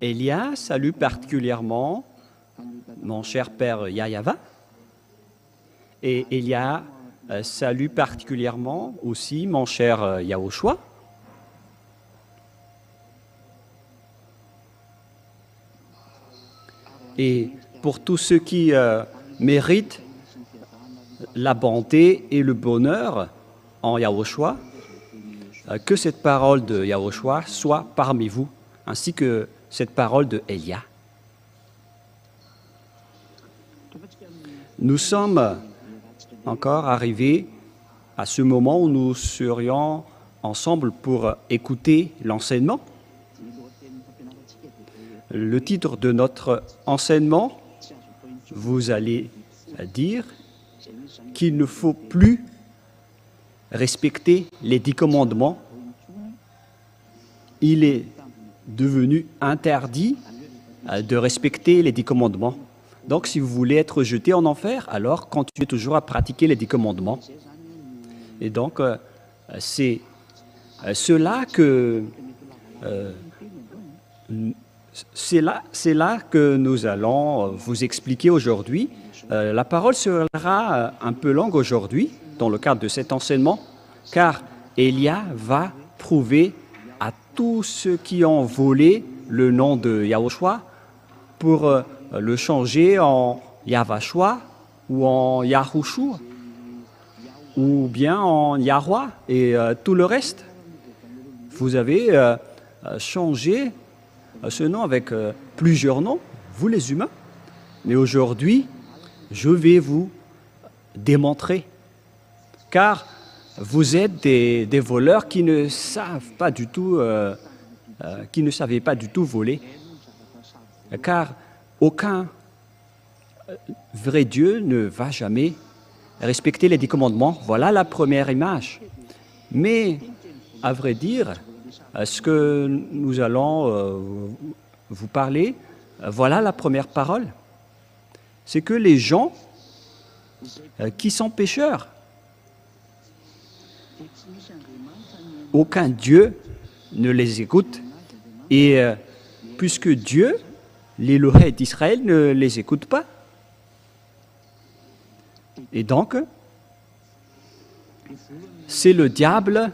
Elia salue particulièrement mon cher père Yayava. Et Elia salue particulièrement aussi mon cher Yahushua. Et pour tous ceux qui méritent la bonté et le bonheur en Yahushua, que cette parole de Yahushua soit parmi vous, ainsi que cette parole de Elia. Nous sommes encore arrivés à ce moment où nous serions ensemble pour écouter l'enseignement. Le titre de notre enseignement, vous allez dire qu'il ne faut plus respecter les 10 commandements. Il est devenu interdit de respecter les 10 commandements. Donc, si vous voulez être jeté en enfer, alors continuez toujours à pratiquer les 10 commandements. Et donc, c'est là que nous allons vous expliquer aujourd'hui. La parole sera un peu longue aujourd'hui, dans le cadre de cet enseignement, car Elia va prouver à tous ceux qui ont volé le nom de Yahushua pour le changer en Yahvashua ou en Yahushua ou bien en Yahwa et tout le reste. Vous avez changé ce nom avec plusieurs noms, vous les humains. Mais aujourd'hui, je vais vous démontrer, car vous êtes des voleurs qui ne savent pas du tout, qui ne savaient pas du tout voler, car aucun vrai Dieu ne va jamais respecter les 10 commandements. Voilà la première image. Mais, à vrai dire, ce que nous allons vous parler, voilà la première parole. C'est que les gens qui sont pécheurs, aucun Dieu ne les écoute. Et puisque Dieu, l'Élohim d'Israël, ne les écoute pas. Et donc, c'est le diable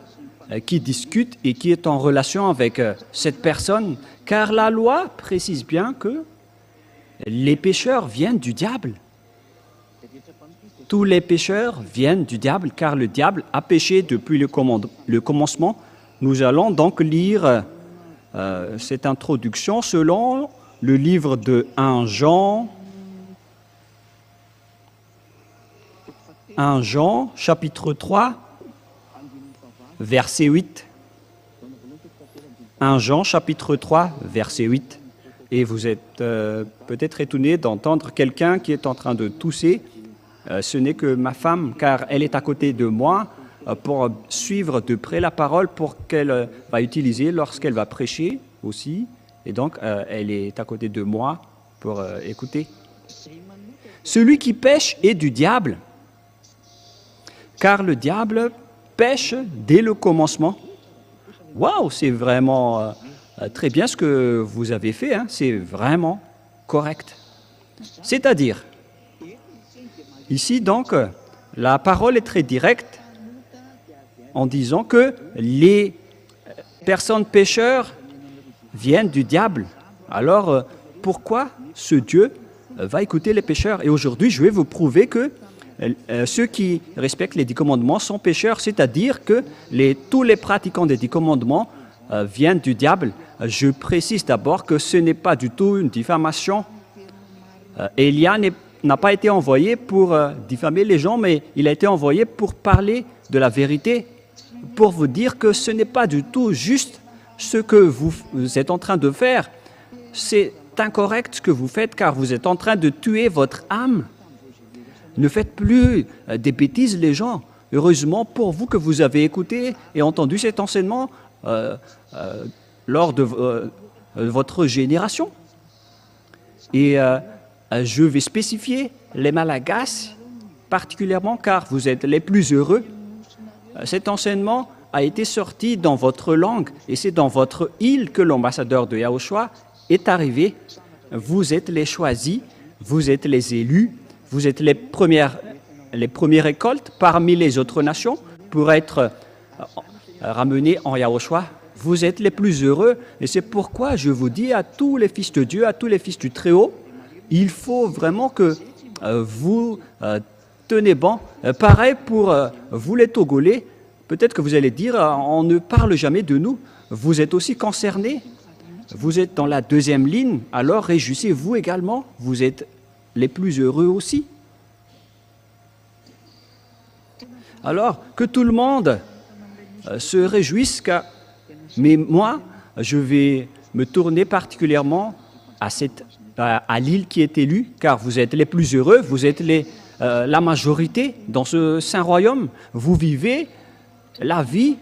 qui discute et qui est en relation avec cette personne, car la loi précise bien que les pécheurs viennent du diable. Tous les pécheurs viennent du diable, car le diable a péché depuis le commencement. Nous allons donc lire cette introduction selon le livre de 1 Jean, chapitre 3, verset 8. 1 Jean, chapitre 3, verset 8. Et vous êtes peut-être étonné d'entendre quelqu'un qui est en train de tousser. Ce n'est que ma femme, car elle est à côté de moi pour suivre de près la parole pour qu'elle va utiliser lorsqu'elle va prêcher aussi. Et donc, elle est à côté de moi pour écouter. Celui qui pêche est du diable, car le diable pêche dès le commencement. Waouh, c'est vraiment très bien ce que vous avez fait, hein? C'est vraiment correct. C'est-à-dire, ici donc, la parole est très directe en disant que les personnes pécheurs viennent du diable. Alors, pourquoi ce Dieu va écouter les pécheurs? Et aujourd'hui, je vais vous prouver que ceux qui respectent les 10 commandements sont pécheurs, c'est-à-dire que tous les pratiquants des 10 commandements viennent du diable. Je précise d'abord que ce n'est pas du tout une diffamation. Elia n'a pas été envoyé pour diffamer les gens, mais il a été envoyé pour parler de la vérité, pour vous dire que ce n'est pas du tout juste ce que vous êtes en train de faire. C'est incorrect ce que vous faites, car vous êtes en train de tuer votre âme. Ne faites plus des bêtises, les gens. Heureusement pour vous que vous avez écouté et entendu cet enseignement lors de votre génération. Et je vais spécifier les Malagasy particulièrement, car vous êtes les plus heureux. Cet enseignement a été sorti dans votre langue, et c'est dans votre île que l'ambassadeur de Yahushua est arrivé. Vous êtes les choisis, vous êtes les élus, vous êtes les premières récoltes parmi les autres nations pour être ramenés en Yahushua. Vous êtes les plus heureux et c'est pourquoi je vous dis à tous les fils de Dieu, à tous les fils du Très-Haut, il faut vraiment que vous tenez bon. Pareil pour vous les Togolais, peut-être que vous allez dire, on ne parle jamais de nous. Vous êtes aussi concernés, vous êtes dans la deuxième ligne, alors réjouissez-vous également, vous êtes les plus heureux aussi. Alors, que tout le monde se réjouisse, mais moi, je vais me tourner particulièrement à l'île qui est élue, car vous êtes les plus heureux, vous êtes la majorité dans ce saint royaume, vous vivez la vie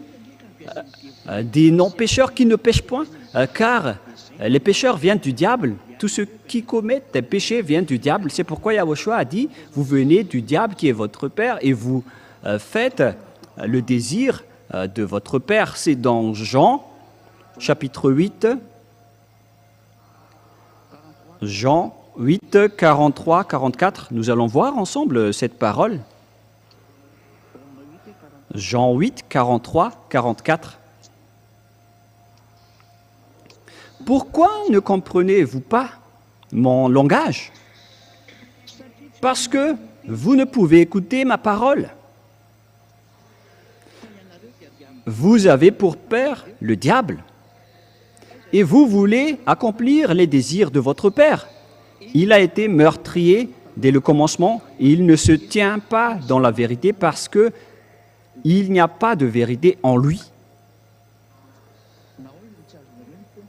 des non-pécheurs qui ne pêchent point, car les pécheurs viennent du diable, tous ceux qui commettent des péchés viennent du diable. C'est pourquoi Yahushua a dit, vous venez du diable qui est votre père et vous faites le désir de votre père. C'est dans Jean, chapitre 8, Jean 8, 43, 44. Nous allons voir ensemble cette parole. Jean 8, 43, 44. Pourquoi ne comprenez-vous pas mon langage? Parce que vous ne pouvez écouter ma parole. Vous avez pour père le diable, et vous voulez accomplir les désirs de votre père. Il a été meurtrier dès le commencement, et il ne se tient pas dans la vérité parce que il n'y a pas de vérité en lui.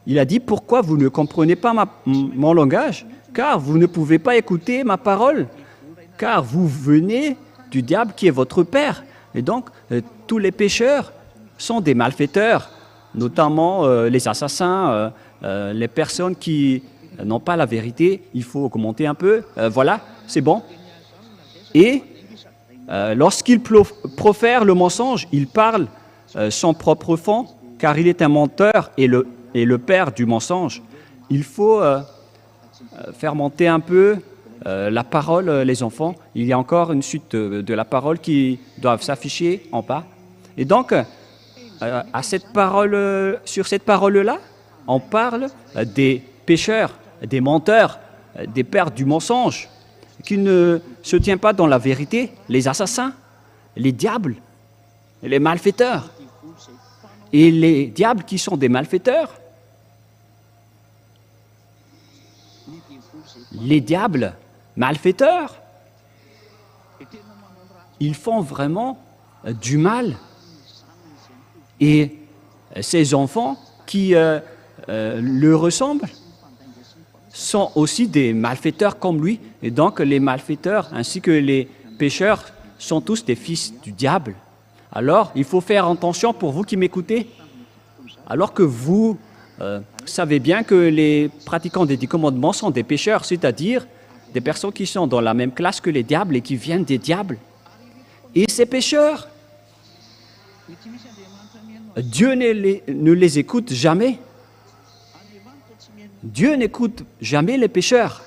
Il a dit, pourquoi vous ne comprenez pas mon langage? Car vous ne pouvez pas écouter ma parole, car vous venez du diable qui est votre père. Et donc, tous les pécheurs sont des malfaiteurs, notamment les assassins, les personnes qui n'ont pas la vérité. Il faut commenter un peu. Voilà, c'est bon. Et lorsqu'il profère le mensonge, il parle son propre fond, car il est un menteur et le père du mensonge. Il faut faire monter un peu la parole, les enfants. Il y a encore une suite de la parole qui doivent s'afficher en bas. Et donc, sur cette parole-là, on parle des pécheurs, des menteurs, des pères du mensonge, qui ne se tiennent pas dans la vérité, les assassins, les diables, les malfaiteurs. Et les diables qui sont des malfaiteurs, les diables malfaiteurs, ils font vraiment du mal. Et ces enfants qui le ressemblent sont aussi des malfaiteurs comme lui. Et donc les malfaiteurs ainsi que les pécheurs sont tous des fils du diable. Alors il faut faire attention pour vous qui m'écoutez. Alors que vous savez bien que les pratiquants des 10 commandements sont des pécheurs, c'est-à-dire des personnes qui sont dans la même classe que les diables et qui viennent des diables. Et ces pécheurs, Dieu ne les écoute jamais. Dieu n'écoute jamais les pécheurs.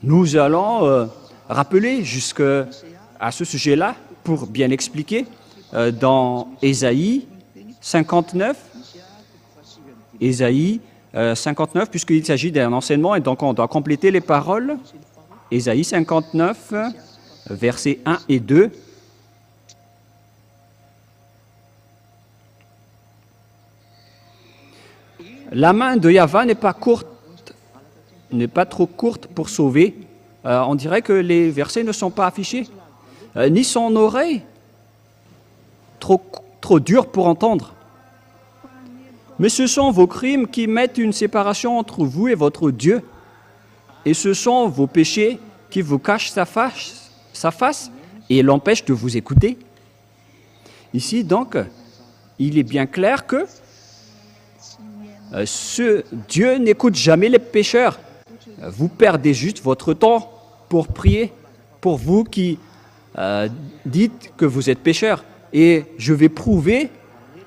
Nous allons rappeler jusqu'à ce sujet-là pour bien expliquer dans Ésaïe 59. Ésaïe 59, puisqu'il s'agit d'un enseignement et donc on doit compléter les paroles. Ésaïe 59, versets 1 et 2. La main de Yahva n'est pas trop courte pour sauver. On dirait que les versets ne sont pas affichés. Ni son oreille trop dure pour entendre. Mais ce sont vos crimes qui mettent une séparation entre vous et votre Dieu. Et ce sont vos péchés qui vous cachent sa face et l'empêchent de vous écouter. Ici, donc, il est bien clair que Dieu n'écoute jamais les pécheurs. Vous perdez juste votre temps pour prier, pour vous qui dites que vous êtes pécheurs. Et je vais prouver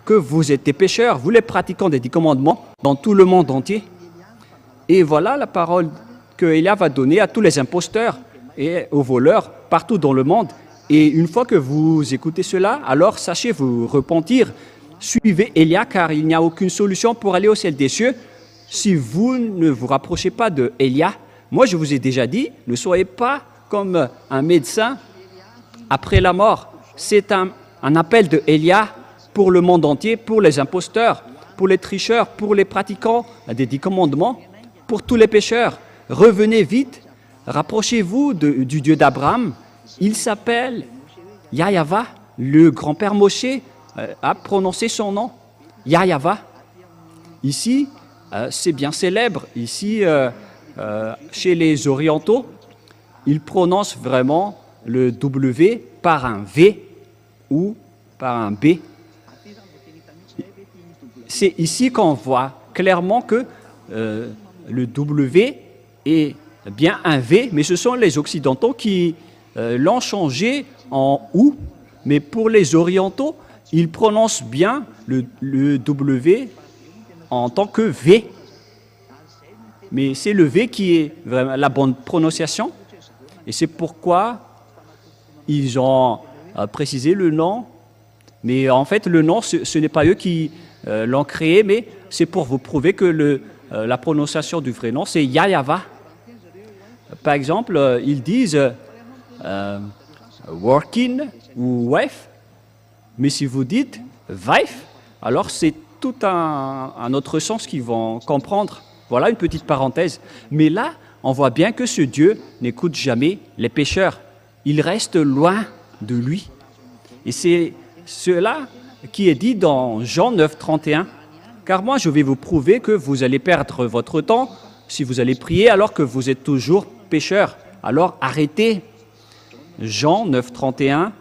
que vous êtes des pécheurs, vous les pratiquants des 10 commandements, dans tout le monde entier. Et voilà la parole que Élia va donner à tous les imposteurs et aux voleurs partout dans le monde. Et une fois que vous écoutez cela, alors sachez vous repentir. Suivez Élia, car il n'y a aucune solution pour aller au ciel des cieux si vous ne vous rapprochez pas de Élia. Moi, je vous ai déjà dit, ne soyez pas comme un médecin après la mort. C'est un appel de Élia pour le monde entier, pour les imposteurs, pour les tricheurs, pour les pratiquants des 10 commandements, pour tous les pécheurs. Revenez vite, rapprochez-vous du Dieu d'Abraham. Il s'appelle Yahweh, le grand-père Moshe a prononcé son nom, Yahweh. Ici, c'est bien célèbre. Ici, chez les orientaux, ils prononcent vraiment le W par un V ou par un B. C'est ici qu'on voit clairement que le W est bien un V, mais ce sont les occidentaux qui l'ont changé en OU. Mais pour les orientaux, ils prononcent bien le W en tant que V. Mais c'est le V qui est vraiment la bonne prononciation. Et c'est pourquoi ils ont précisé le nom. Mais en fait, le nom, ce n'est pas eux qui l'ont créé, mais c'est pour vous prouver que la prononciation du vrai nom, c'est Yahweh. Par exemple, ils disent working ou wife, mais si vous dites wife, alors c'est tout un autre sens qu'ils vont comprendre. Voilà une petite parenthèse. Mais là, on voit bien que ce Dieu n'écoute jamais les pécheurs. Il reste loin de lui. Et c'est cela qui est dit dans Jean 9, 31. Car moi, je vais vous prouver que vous allez perdre votre temps si vous allez prier alors que vous êtes toujours pécheurs. Alors arrêtez. Jean 9, 31.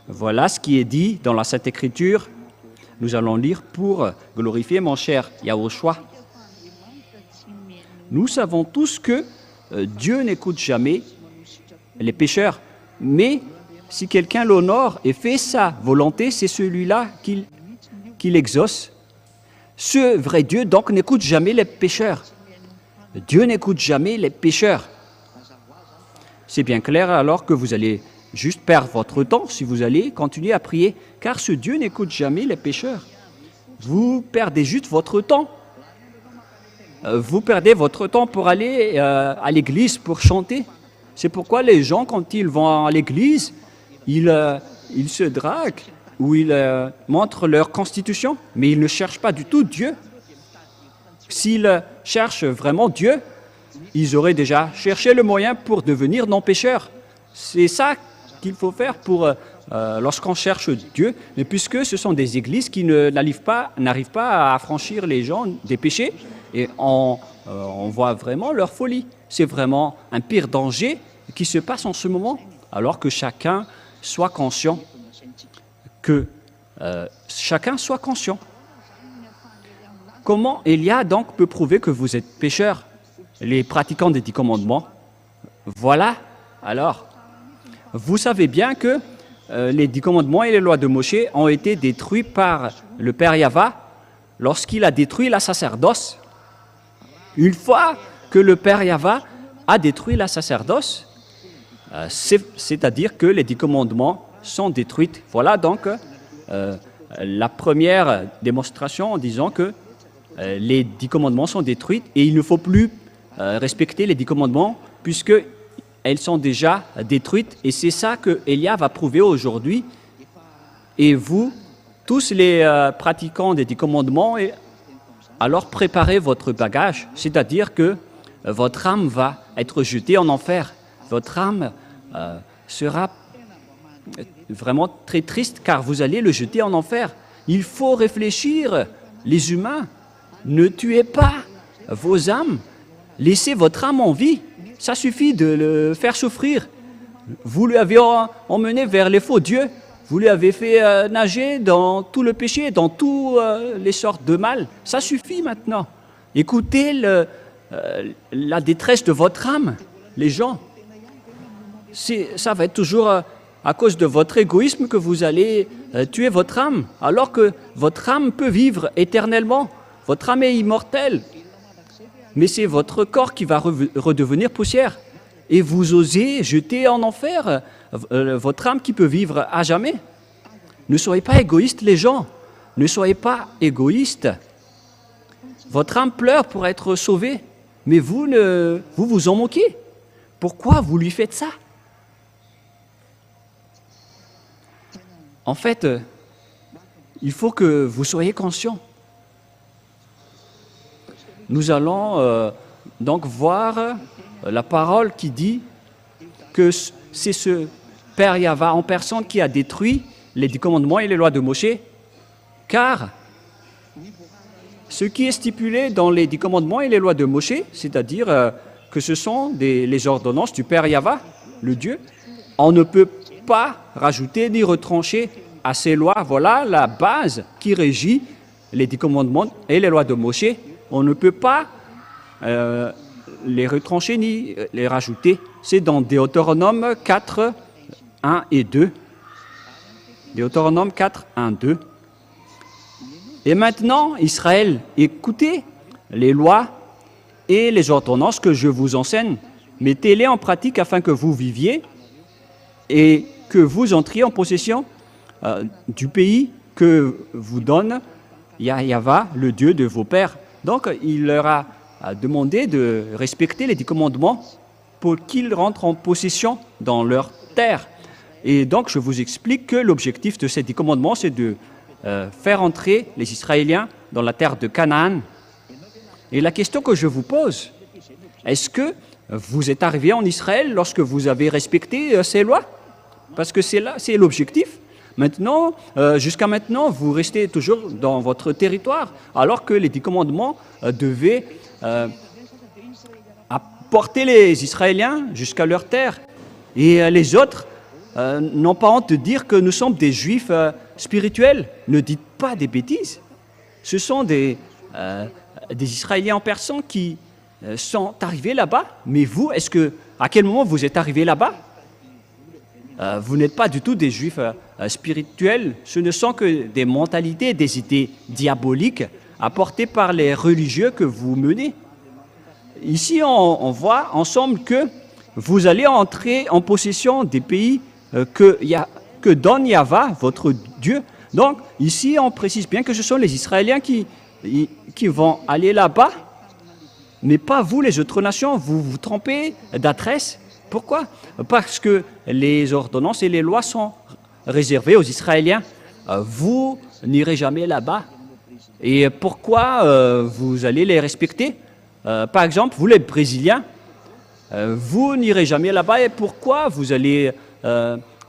Voilà ce qui est dit dans la Sainte Écriture. Nous allons lire pour glorifier mon cher Yahushua. Nous savons tous que Dieu n'écoute jamais les pécheurs, mais si quelqu'un l'honore et fait sa volonté, c'est celui-là qu'il exauce. Ce vrai Dieu, donc, n'écoute jamais les pécheurs. Dieu n'écoute jamais les pécheurs. C'est bien clair alors que vous allez juste perdre votre temps si vous allez continuer à prier, car ce Dieu n'écoute jamais les pécheurs. Vous perdez juste votre temps. Vous perdez votre temps pour aller à l'église, pour chanter. C'est pourquoi les gens, quand ils vont à l'église, ils se draguent ou ils montrent leur constitution, mais ils ne cherchent pas du tout Dieu. S'ils cherchent vraiment Dieu, ils auraient déjà cherché le moyen pour devenir non-pécheurs. C'est ça qu'il faut faire pour lorsqu'on cherche Dieu, mais puisque ce sont des églises qui n'arrivent pas à affranchir les gens des péchés, et on voit vraiment leur folie. C'est vraiment un pire danger qui se passe en ce moment, alors que chacun soit conscient. Comment Élia donc peut prouver que vous êtes pécheurs, les pratiquants des 10 commandements? Voilà, alors, vous savez bien que les 10 commandements et les lois de Moshe ont été détruits par le Père Yahweh lorsqu'il a détruit la sacerdoce. Une fois que le Père Yahweh a détruit la sacerdoce, c'est-à-dire que les 10 commandements sont détruits. Voilà donc la première démonstration en disant que les 10 commandements sont détruits et il ne faut plus respecter les 10 commandements puisqu'elles sont déjà détruites. Et c'est ça que Élia va prouver aujourd'hui. Et vous, tous les pratiquants des 10 commandements, alors préparez votre bagage, c'est-à-dire que votre âme va être jetée en enfer. Votre âme sera vraiment très triste car vous allez le jeter en enfer. Il faut réfléchir, les humains. Ne tuez pas vos âmes. Laissez votre âme en vie. Ça suffit de le faire souffrir. Vous lui avez emmené vers les faux dieux. Vous lui avez fait nager dans tout le péché, dans toutes les sortes de mal. Ça suffit maintenant. Écoutez la détresse de votre âme, les gens. Ça va être toujours à cause de votre égoïsme que vous allez tuer votre âme, alors que votre âme peut vivre éternellement. Votre âme est immortelle. Mais c'est votre corps qui va redevenir poussière. Et vous osez jeter en enfer votre âme qui peut vivre à jamais. Ne soyez pas égoïstes, les gens. Ne soyez pas égoïstes. Votre âme pleure pour être sauvée, mais vous vous en moquez. Pourquoi vous lui faites ça? En fait, il faut que vous soyez conscients. Nous allons donc voir la parole qui dit que c'est ce Père Yahva en personne qui a détruit les 10 commandements et les lois de Moïse, car ce qui est stipulé dans les 10 commandements et les lois de Moïse, c'est-à-dire que ce sont les ordonnances du Père Yahva, le Dieu, on ne peut pas rajouter ni retrancher à ces lois. Voilà la base qui régit les 10 commandements et les lois de Moïse. On ne peut pas les retrancher ni les rajouter. C'est dans Deutéronome 4, 1 et 2. Deutéronome 4, 1, 2. Et maintenant, Israël, écoutez les lois et les ordonnances que je vous enseigne. Mettez-les en pratique afin que vous viviez et que vous entriez en possession du pays que vous donne Yahva, le Dieu de vos pères. Donc, il leur a demandé de respecter les 10 commandements pour qu'ils rentrent en possession dans leur terre. Et donc, je vous explique que l'objectif de ces 10 commandements, c'est de faire entrer les Israéliens dans la terre de Canaan. Et la question que je vous pose, est-ce que vous êtes arrivé en Israël lorsque vous avez respecté ces lois? Parce que c'est l'objectif. Maintenant, jusqu'à maintenant, vous restez toujours dans votre territoire, alors que les 10 commandements devaient apporter les Israéliens jusqu'à leur terre. Et les autres n'ont pas honte de dire que nous sommes des Juifs spirituels. Ne dites pas des bêtises. Ce sont des Israéliens en personne qui sont arrivés là-bas. Mais vous, à quel moment vous êtes arrivés là-bas? Vous n'êtes pas du tout des Juifs spirituels. Ce ne sont que des mentalités, des idées diaboliques apportées par les religieux que vous menez. Ici, on voit ensemble que vous allez entrer en possession des pays que donne Yahva, votre Dieu. Donc, ici, on précise bien que ce sont les Israéliens qui vont aller là-bas, mais pas vous, les autres nations. Vous vous trompez d'adresse. Pourquoi? Parce que les ordonnances et les lois sont réservées aux Israéliens. Vous n'irez jamais là-bas. Et pourquoi vous allez les respecter? Par exemple, vous les Brésiliens, vous n'irez jamais là-bas. Et pourquoi vous allez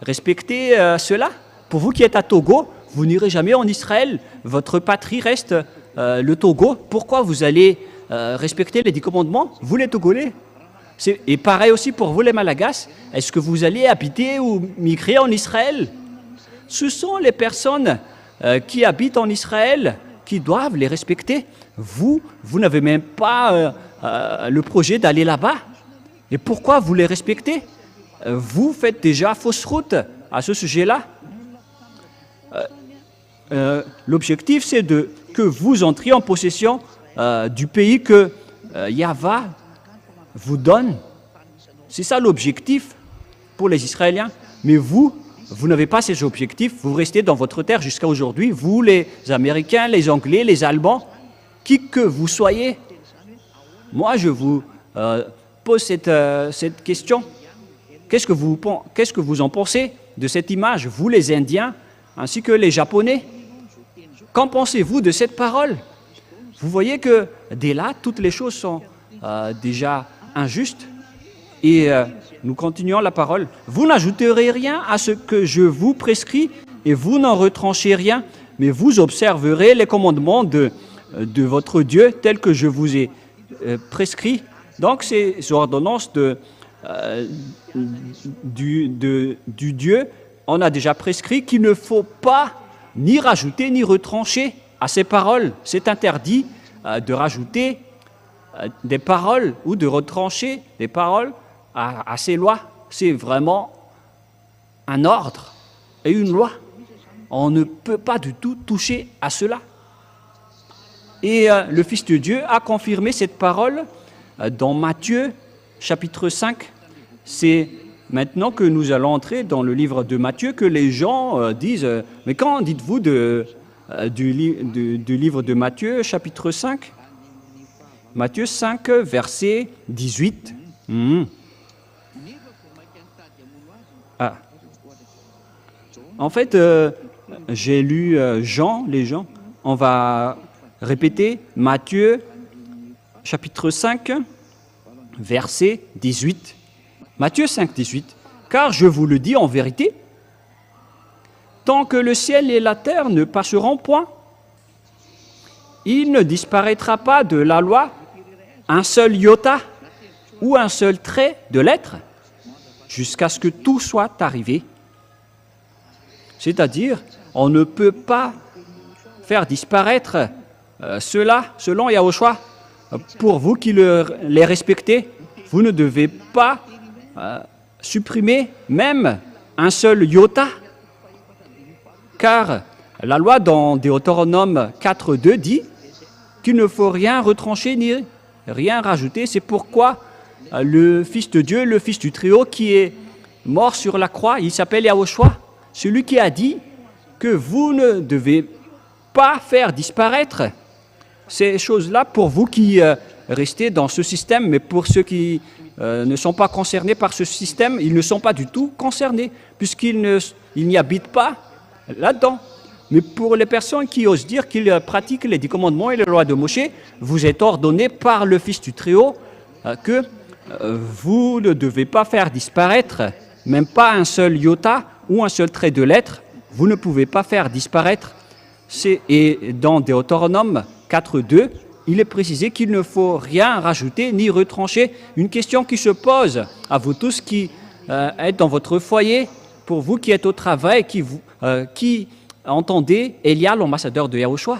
respecter cela? Pour vous qui êtes à Togo, vous n'irez jamais en Israël. Votre patrie reste le Togo. Pourquoi vous allez respecter les 10 commandements? Vous les Togolais. Et pareil aussi pour vous les Malagasy. Est-ce que vous allez habiter ou migrer en Israël? Ce sont les personnes qui habitent en Israël qui doivent les respecter. Vous n'avez même pas le projet d'aller là-bas. Et pourquoi vous les respectez? Vous faites déjà fausse route à ce sujet-là. L'objectif, c'est que vous entriez en possession du pays que Yahva vous donne. C'est ça l'objectif pour les Israéliens. Mais vous n'avez pas ces objectifs. Vous restez dans votre terre jusqu'à aujourd'hui. Vous, les Américains, les Anglais, les Allemands, qui que vous soyez. Moi, je vous pose cette question. Qu'est-ce que vous en pensez de cette image, vous les Indiens, ainsi que les Japonais? Qu'en pensez-vous de cette parole? Vous voyez que dès là, toutes les choses sont déjà injustes. Et nous continuons la parole. Vous n'ajouterez rien à ce que je vous prescris et vous n'en retranchez rien, mais vous observerez les commandements de votre Dieu tels que je vous ai prescrits. Donc, ces ordonnances du Dieu, on a déjà prescrit qu'il ne faut pas ni rajouter ni retrancher à ces paroles. C'est interdit de rajouter des paroles ou de retrancher des paroles à ces lois. C'est vraiment un ordre et une loi. On ne peut pas du tout toucher à cela. Et le Fils de Dieu a confirmé cette parole dans Matthieu, chapitre 5. C'est maintenant que nous allons entrer dans le livre de Matthieu que les gens disent « Mais quand dites-vous du livre de Matthieu, chapitre 5 ?» Matthieu 5, verset 18. Ah. En fait, j'ai lu Jean, les gens. On va répéter Matthieu, chapitre 5, verset 18. Matthieu 5, 18. Car je vous le dis en vérité, tant que le ciel et la terre ne passeront point, il ne disparaîtra pas de la loi un seul iota ou un seul trait de lettre jusqu'à ce que tout soit arrivé. C'est-à-dire, on ne peut pas faire disparaître cela selon Yahushua. Pour vous qui les respectez, vous ne devez pas supprimer même un seul iota. Car la loi dans Deutéronome 4.2 dit qu'il ne faut rien retrancher ni rien rajouter. C'est pourquoi le Fils de Dieu, le Fils du Très-Haut qui est mort sur la croix, il s'appelle Yahushua. Celui qui a dit que vous ne devez pas faire disparaître ces choses-là pour vous qui restez dans ce système, mais pour ceux qui ne sont pas concernés par ce système, ils ne sont pas du tout concernés, puisqu'ils n'y habitent pas là-dedans. Mais pour les personnes qui osent dire qu'ils pratiquent les 10 commandements et les lois de Moshe, vous êtes ordonné par le Fils du Très-Haut que vous ne devez pas faire disparaître même pas un seul iota ou un seul trait de lettre. Vous ne pouvez pas faire disparaître. Et dans Deutéronome 4.2, il est précisé qu'il ne faut rien rajouter ni retrancher. Une question qui se pose à vous tous qui êtes dans votre foyer, pour vous qui êtes au travail, qui entendez Elia, l'ambassadeur de Yahushua.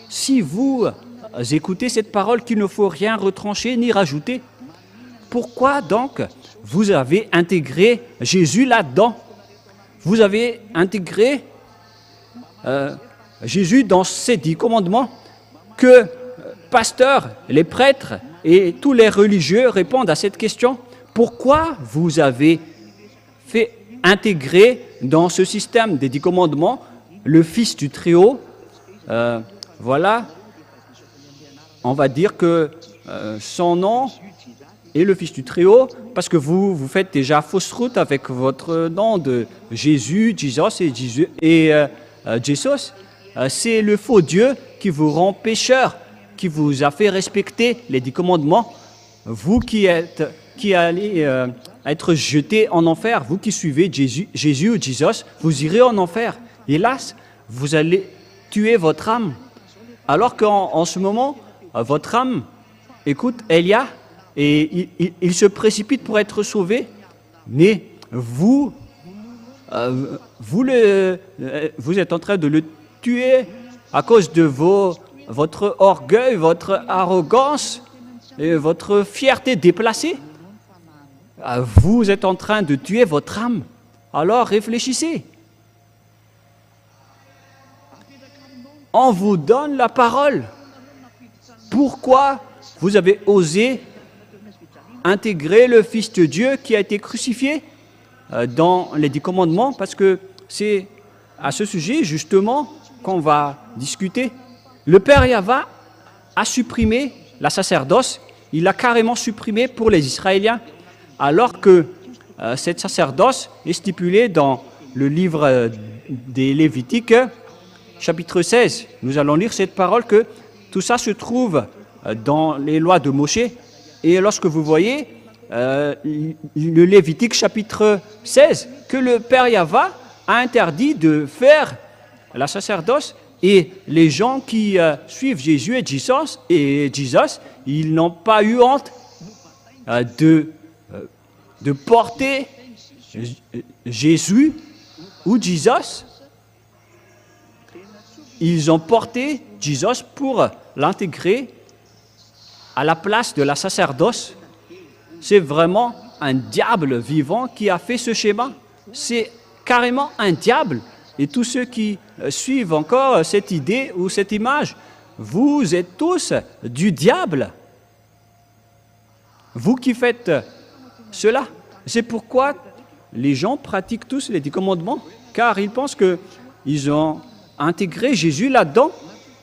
Si vous écoutez cette parole qu'il ne faut rien retrancher ni rajouter, pourquoi donc vous avez intégré Jésus là-dedans? Vous avez intégré Jésus dans ces 10 commandements que pasteurs, les prêtres et tous les religieux répondent à cette question. Pourquoi vous avez fait intégrer dans ce système des 10 commandements le Fils du Très-Haut? Voilà, on va dire que son nom est le Fils du Très-Haut, parce que vous faites déjà fausse route avec votre nom de Jésus, Jesus et Jesus. C'est le faux Dieu qui vous rend pécheur, qui vous a fait respecter les 10 commandements. Vous qui allez être jeté en enfer, vous qui suivez Jésus ou Jesus, vous irez en enfer. Hélas, vous allez tuer votre âme. Alors qu'en ce moment, votre âme écoute Elia et il se précipite pour être sauvé, mais vous êtes en train de le tuer à cause de votre orgueil, votre arrogance et votre fierté déplacée. Vous êtes en train de tuer votre âme. Alors réfléchissez. On vous donne la parole. Pourquoi vous avez osé intégrer le Fils de Dieu qui a été crucifié dans les 10 commandements? Parce que c'est à ce sujet, justement, qu'on va discuter. Le Père Yahva a supprimé la sacerdoce. Il l'a carrément supprimé pour les Israéliens, alors que cette sacerdoce est stipulée dans le livre des Lévitiques, chapitre 16. Nous allons lire cette parole que tout ça se trouve dans les lois de Moshe. Et lorsque vous voyez le Lévitique chapitre 16, que le Père Yahva a interdit de faire la sacerdoce, et les gens qui suivent Jésus et Jesus, ils n'ont pas eu honte de porter Jésus ou Jesus. Ils ont porté Jesus pour l'intégrer à la place de la sacerdoce. C'est vraiment un diable vivant qui a fait ce schéma. c'est carrément un diable. Et tous ceux qui suivent encore cette idée ou cette image, vous êtes tous du diable. Vous qui faites cela. C'est pourquoi les gens pratiquent tous les 10 commandements, car ils pensent qu'ils ont intégré Jésus là-dedans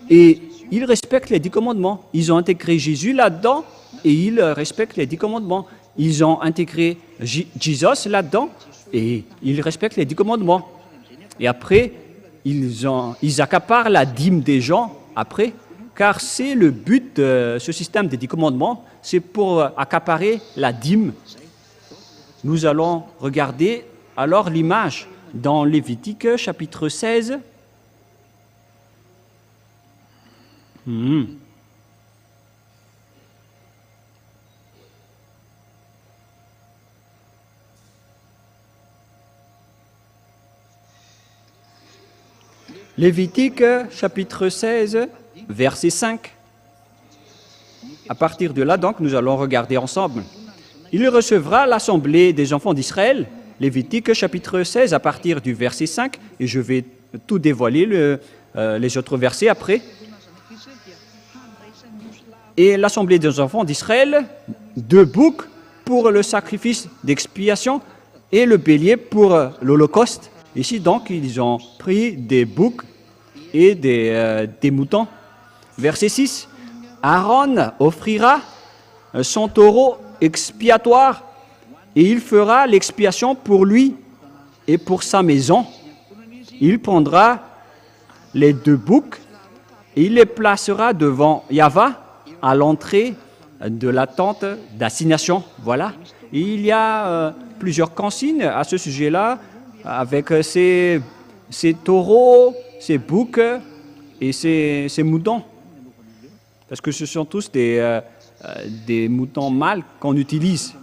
et ils respectent les 10 commandements. Ils ont intégré Jésus là-dedans et ils respectent les 10 commandements. Ils ont intégré Jésus là-dedans et ils respectent les 10 commandements. Et après, ils accaparent la dîme des gens après, car c'est le but de ce système des 10 commandements, c'est pour accaparer la dîme. Nous allons regarder alors l'image dans Lévitique chapitre 16. Lévitique chapitre 16, verset 5. À partir de là, donc, nous allons regarder ensemble. Il recevra l'assemblée des enfants d'Israël, Lévitique chapitre 16, à partir du verset 5, et je vais tout dévoiler, les autres versets après. Et l'assemblée des enfants d'Israël, 2 boucs pour le sacrifice d'expiation et le bélier pour l'holocauste. Ici, donc, ils ont pris des boucs et des moutons. Verset 6. Aaron offrira son taureau expiatoire et il fera l'expiation pour lui et pour sa maison. Il prendra les 2 boucs et il les placera devant Yahva à l'entrée de la tente d'assignation. Voilà. Et il y a plusieurs consignes à ce sujet-là, avec ces taureaux, ces boucs et ces moutons. Parce que ce sont tous des moutons mâles qu'on utilise.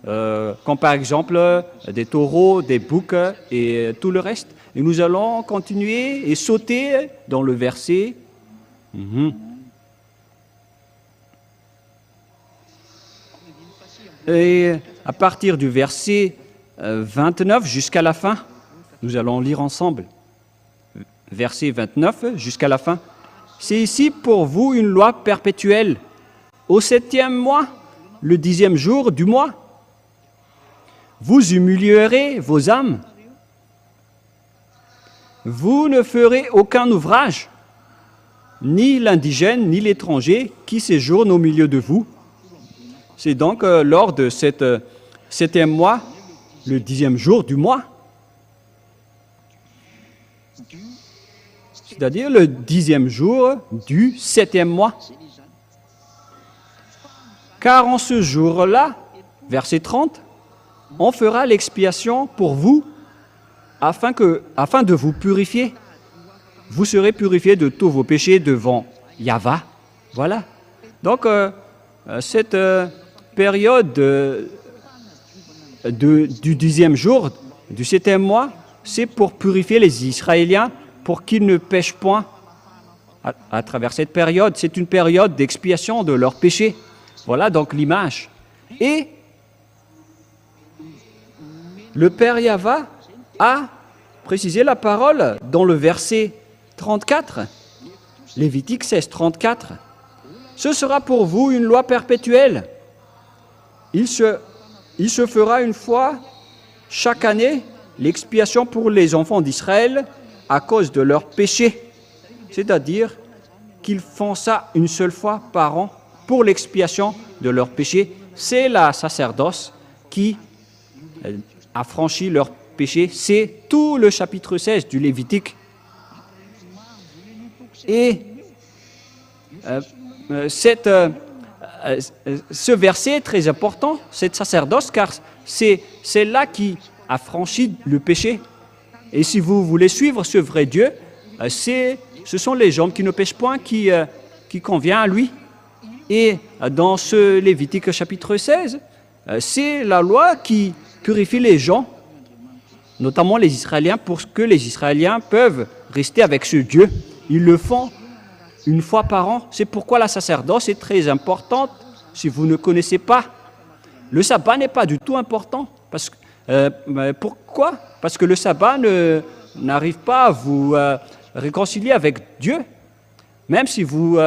Comme par exemple des taureaux, des boucs et tout le reste. Et nous allons continuer et sauter dans le verset. Et à partir du verset 29 jusqu'à la fin, nous allons lire ensemble. Verset 29 jusqu'à la fin. C'est ici pour vous une loi perpétuelle. Au 7e mois, le 10e jour du mois, vous humilierez vos âmes. Vous ne ferez aucun ouvrage, ni l'indigène, ni l'étranger qui séjourne au milieu de vous. C'est donc lors de cet 7e mois, le 10e jour du mois, c'est-à-dire le 10e jour du 7e mois. Car en ce jour-là, verset 30, on fera l'expiation pour vous afin de vous purifier. Vous serez purifiés de tous vos péchés devant Yahva. Voilà. Donc, cette période du 10e jour, du 7e mois, c'est pour purifier les Israéliens, pour qu'ils ne pêchent point à travers cette période. C'est une période d'expiation de leurs péchés. Voilà donc l'image. Et le Père Yahva a précisé la parole dans le verset 34, Lévitique 16, 34. Ce sera pour vous une loi perpétuelle. Il se fera une fois chaque année l'expiation pour les enfants d'Israël à cause de leurs péchés. C'est-à-dire qu'ils font ça une seule fois par an pour l'expiation de leurs péchés. C'est la sacerdoce qui a franchi leurs péchés. C'est tout le chapitre 16 du Lévitique. Et ce verset est très important, cette sacerdoce, car c'est là qui a franchi le péché. Et si vous voulez suivre ce vrai Dieu, ce sont les gens qui ne pêchent point qui convient à lui. Et dans ce Lévitique chapitre 16, c'est la loi qui purifie les gens, notamment les Israéliens, pour que les Israéliens peuvent rester avec ce Dieu. Ils le font une fois par an. C'est pourquoi la sacerdoce est très importante. Si vous ne connaissez pas, le sabbat n'est pas du tout important, parce que Mais pourquoi? Parce que le sabbat n'arrive pas à vous réconcilier avec Dieu. Même si vous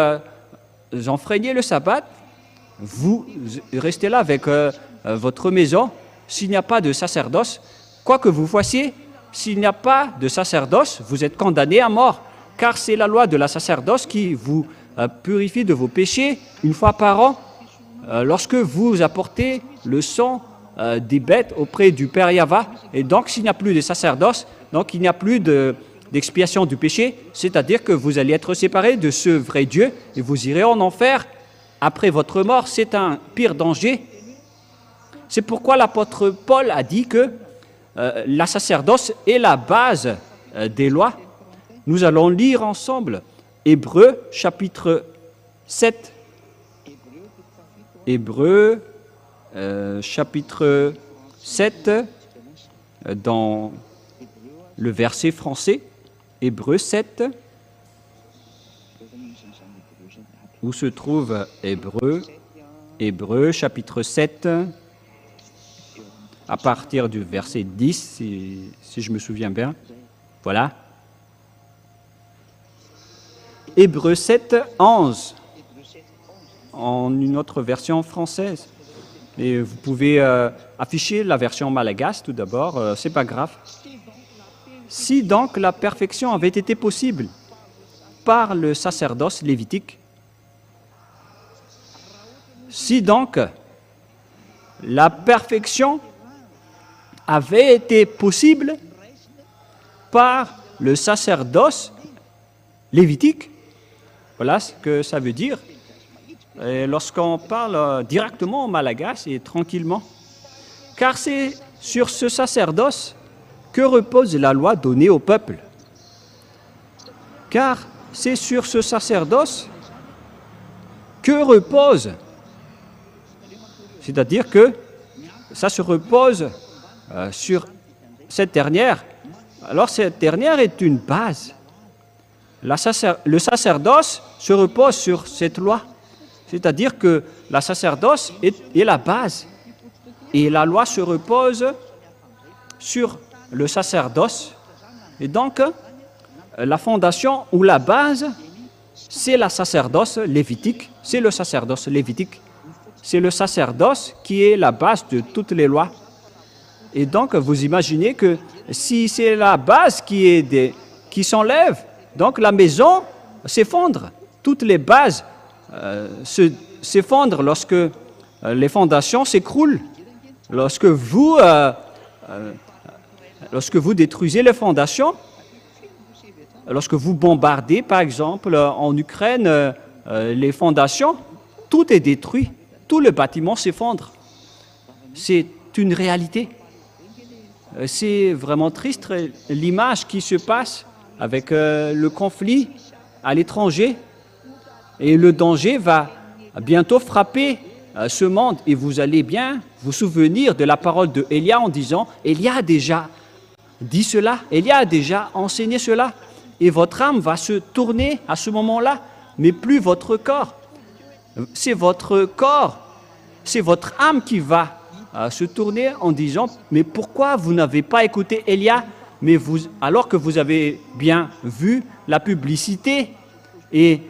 enfreignez le sabbat, vous restez là avec votre maison. S'il n'y a pas de sacerdoce, quoi que vous fassiez, s'il n'y a pas de sacerdoce, vous êtes condamné à mort. Car c'est la loi de la sacerdoce qui vous purifie de vos péchés une fois par an. Lorsque vous apportez le sang des bêtes auprès du Père Yahva, et donc s'il n'y a plus de sacerdoce, donc il n'y a plus d'expiation du péché, c'est-à-dire que vous allez être séparés de ce vrai Dieu et vous irez en enfer après votre mort. C'est un pire danger. C'est pourquoi l'apôtre Paul a dit que la sacerdoce est la base des lois. Nous allons lire ensemble Hébreux chapitre 7. Hébreux chapitre 7 dans le verset français. Hébreux 7. Où se trouve Hébreux? Hébreux chapitre 7. À partir du verset 10, si je me souviens bien. Voilà. Hébreux 7, 11, en une autre version française. Et vous pouvez afficher la version malgache tout d'abord, c'est pas grave. Si donc la perfection avait été possible par le sacerdoce lévitique, si donc la perfection avait été possible par le sacerdoce lévitique, voilà ce que ça veut dire. Et lorsqu'on parle directement en malgache et tranquillement, car c'est sur ce sacerdoce que repose la loi donnée au peuple. Car c'est sur ce sacerdoce que repose, c'est-à-dire que ça se repose sur cette dernière. Alors cette dernière est une base. Le sacerdoce se repose sur cette loi. C'est-à-dire que la sacerdoce est la base. Et la loi se repose sur le sacerdoce. Et donc, la fondation ou la base, c'est la sacerdoce lévitique. C'est le sacerdoce lévitique. C'est le sacerdoce qui est la base de toutes les lois. Et donc, vous imaginez que si c'est la base qui s'enlève, donc la maison s'effondre. Toutes les bases s'effondrent lorsque les fondations s'écroulent. Lorsque vous détruisez les fondations, lorsque vous bombardez, par exemple, en Ukraine, les fondations, tout est détruit. Tout le bâtiment s'effondre. C'est une réalité. C'est vraiment triste l'image qui se passe avec le conflit à l'étranger. Et le danger va bientôt frapper ce monde. Et vous allez bien vous souvenir de la parole de Élia en disant « Élie a déjà dit cela, Élie a déjà enseigné cela. » Et votre âme va se tourner à ce moment-là, mais plus votre corps. C'est votre corps, c'est votre âme qui va se tourner en disant « Mais pourquoi vous n'avez pas écouté Élia ?» Mais alors que vous avez bien vu la publicité et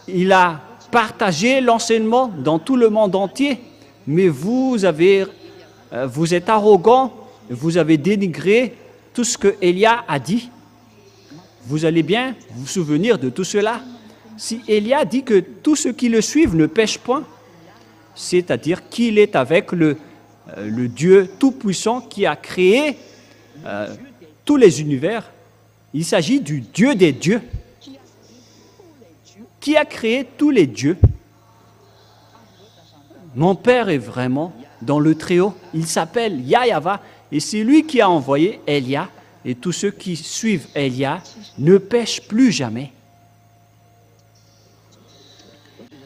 il a partagé l'enseignement dans tout le monde entier, mais vous êtes arrogant, vous avez dénigré tout ce que Élia a dit. Vous allez bien vous souvenir de tout cela. Si Élia dit que tous ceux qui le suivent ne pêchent point, c'est-à-dire qu'il est avec le Dieu Tout-Puissant qui a créé tous les univers. Il s'agit du Dieu des dieux, qui a créé tous les dieux. Mon Père est vraiment dans le Très-Haut. Il s'appelle Yahva et c'est lui qui a envoyé Élia. Et tous ceux qui suivent Élia ne pêchent plus jamais.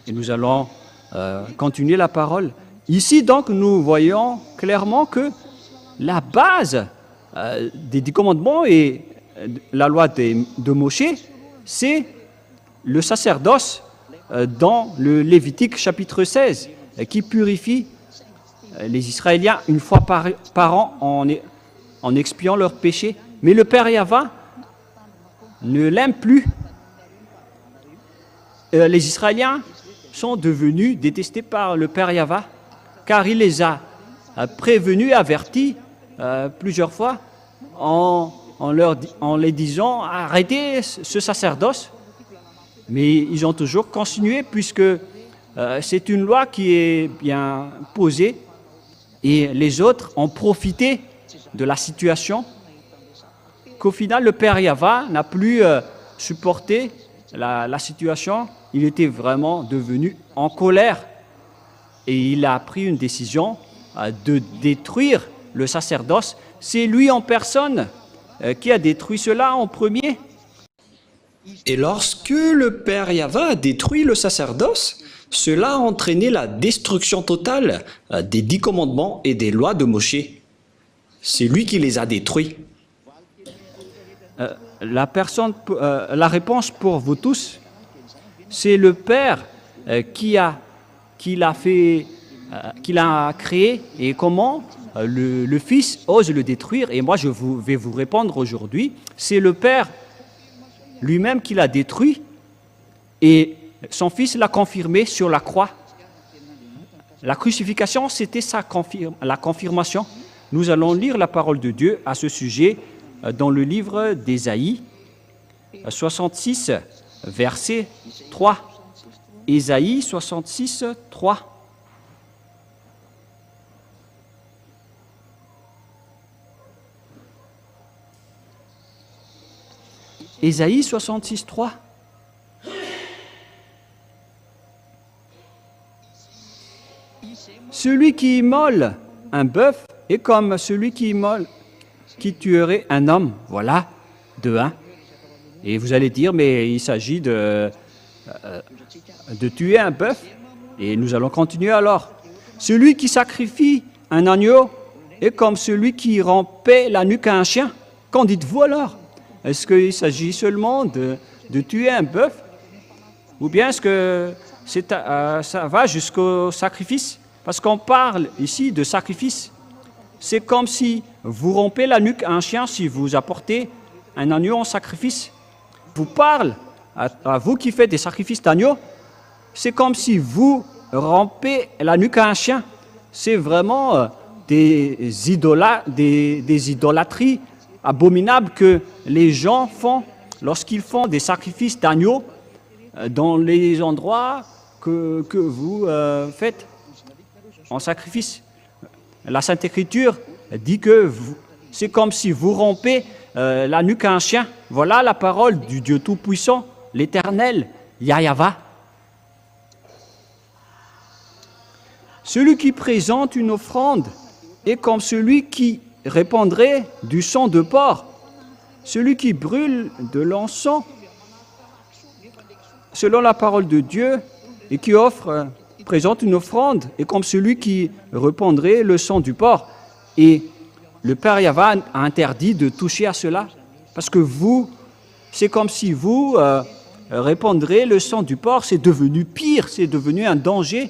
Et nous allons continuer la parole. Ici, donc, nous voyons clairement que la base des 10 commandements et la loi de Moshe, c'est le sacerdoce dans le Lévitique chapitre 16, qui purifie les Israéliens une fois par an en expiant leurs péchés. Mais le Père Yahva ne l'aime plus. Les Israéliens sont devenus détestés par le Père Yahva, car il les a prévenus, avertis plusieurs fois en les disant arrêtez ce sacerdoce. Mais ils ont toujours continué puisque c'est une loi qui est bien posée et les autres ont profité de la situation qu'au final le Père Yahva n'a plus supporté la situation. Il était vraiment devenu en colère et il a pris une décision de détruire le sacerdoce. C'est lui en personne qui a détruit cela en premier. Et lorsque le Père Yahva a détruit le sacerdoce, cela a entraîné la destruction totale des 10 commandements et des lois de Moshe. C'est lui qui les a détruits. La réponse pour vous tous, c'est le Père qui l'a créé et comment le Fils ose le détruire. Et moi, vais vous répondre aujourd'hui, c'est le Père lui-même qui l'a détruit et son Fils l'a confirmé sur la croix. La crucifixion, c'était la confirmation. Nous allons lire la parole de Dieu à ce sujet dans le livre d'Ésaïe 66, verset 3. Ésaïe 66, 3. Ésaïe 66, 3. Celui qui immole un bœuf est comme celui qui tuerait un homme. Voilà, de 1. Et vous allez dire, mais il s'agit de tuer un bœuf. Et nous allons continuer alors. Celui qui sacrifie un agneau est comme celui qui rompait la nuque à un chien. Qu'en dites-vous alors? Est-ce qu'il s'agit seulement de tuer un bœuf? Ou bien est-ce que ça va jusqu'au sacrifice? Parce qu'on parle ici de sacrifice. C'est comme si vous rompez la nuque à un chien si vous apportez un agneau en sacrifice. Vous parle à vous qui faites des sacrifices d'agneau. C'est comme si vous rompez la nuque à un chien. C'est vraiment des idolâtries abominables que les gens font lorsqu'ils font des sacrifices d'agneau dans les endroits que vous faites en sacrifice. La Sainte Écriture dit que c'est comme si vous rompez la nuque à un chien. Voilà la parole du Dieu Tout-Puissant, l'Éternel, Yahva. Celui qui présente une offrande est comme celui qui répandrait du sang de porc. Celui qui brûle de l'encens, selon la parole de Dieu, et qui présente une offrande, est comme celui qui répandrait le sang du porc. Et le Père Yahva a interdit de toucher à cela, parce que c'est comme si vous répandrez le sang du porc, c'est devenu pire, c'est devenu un danger.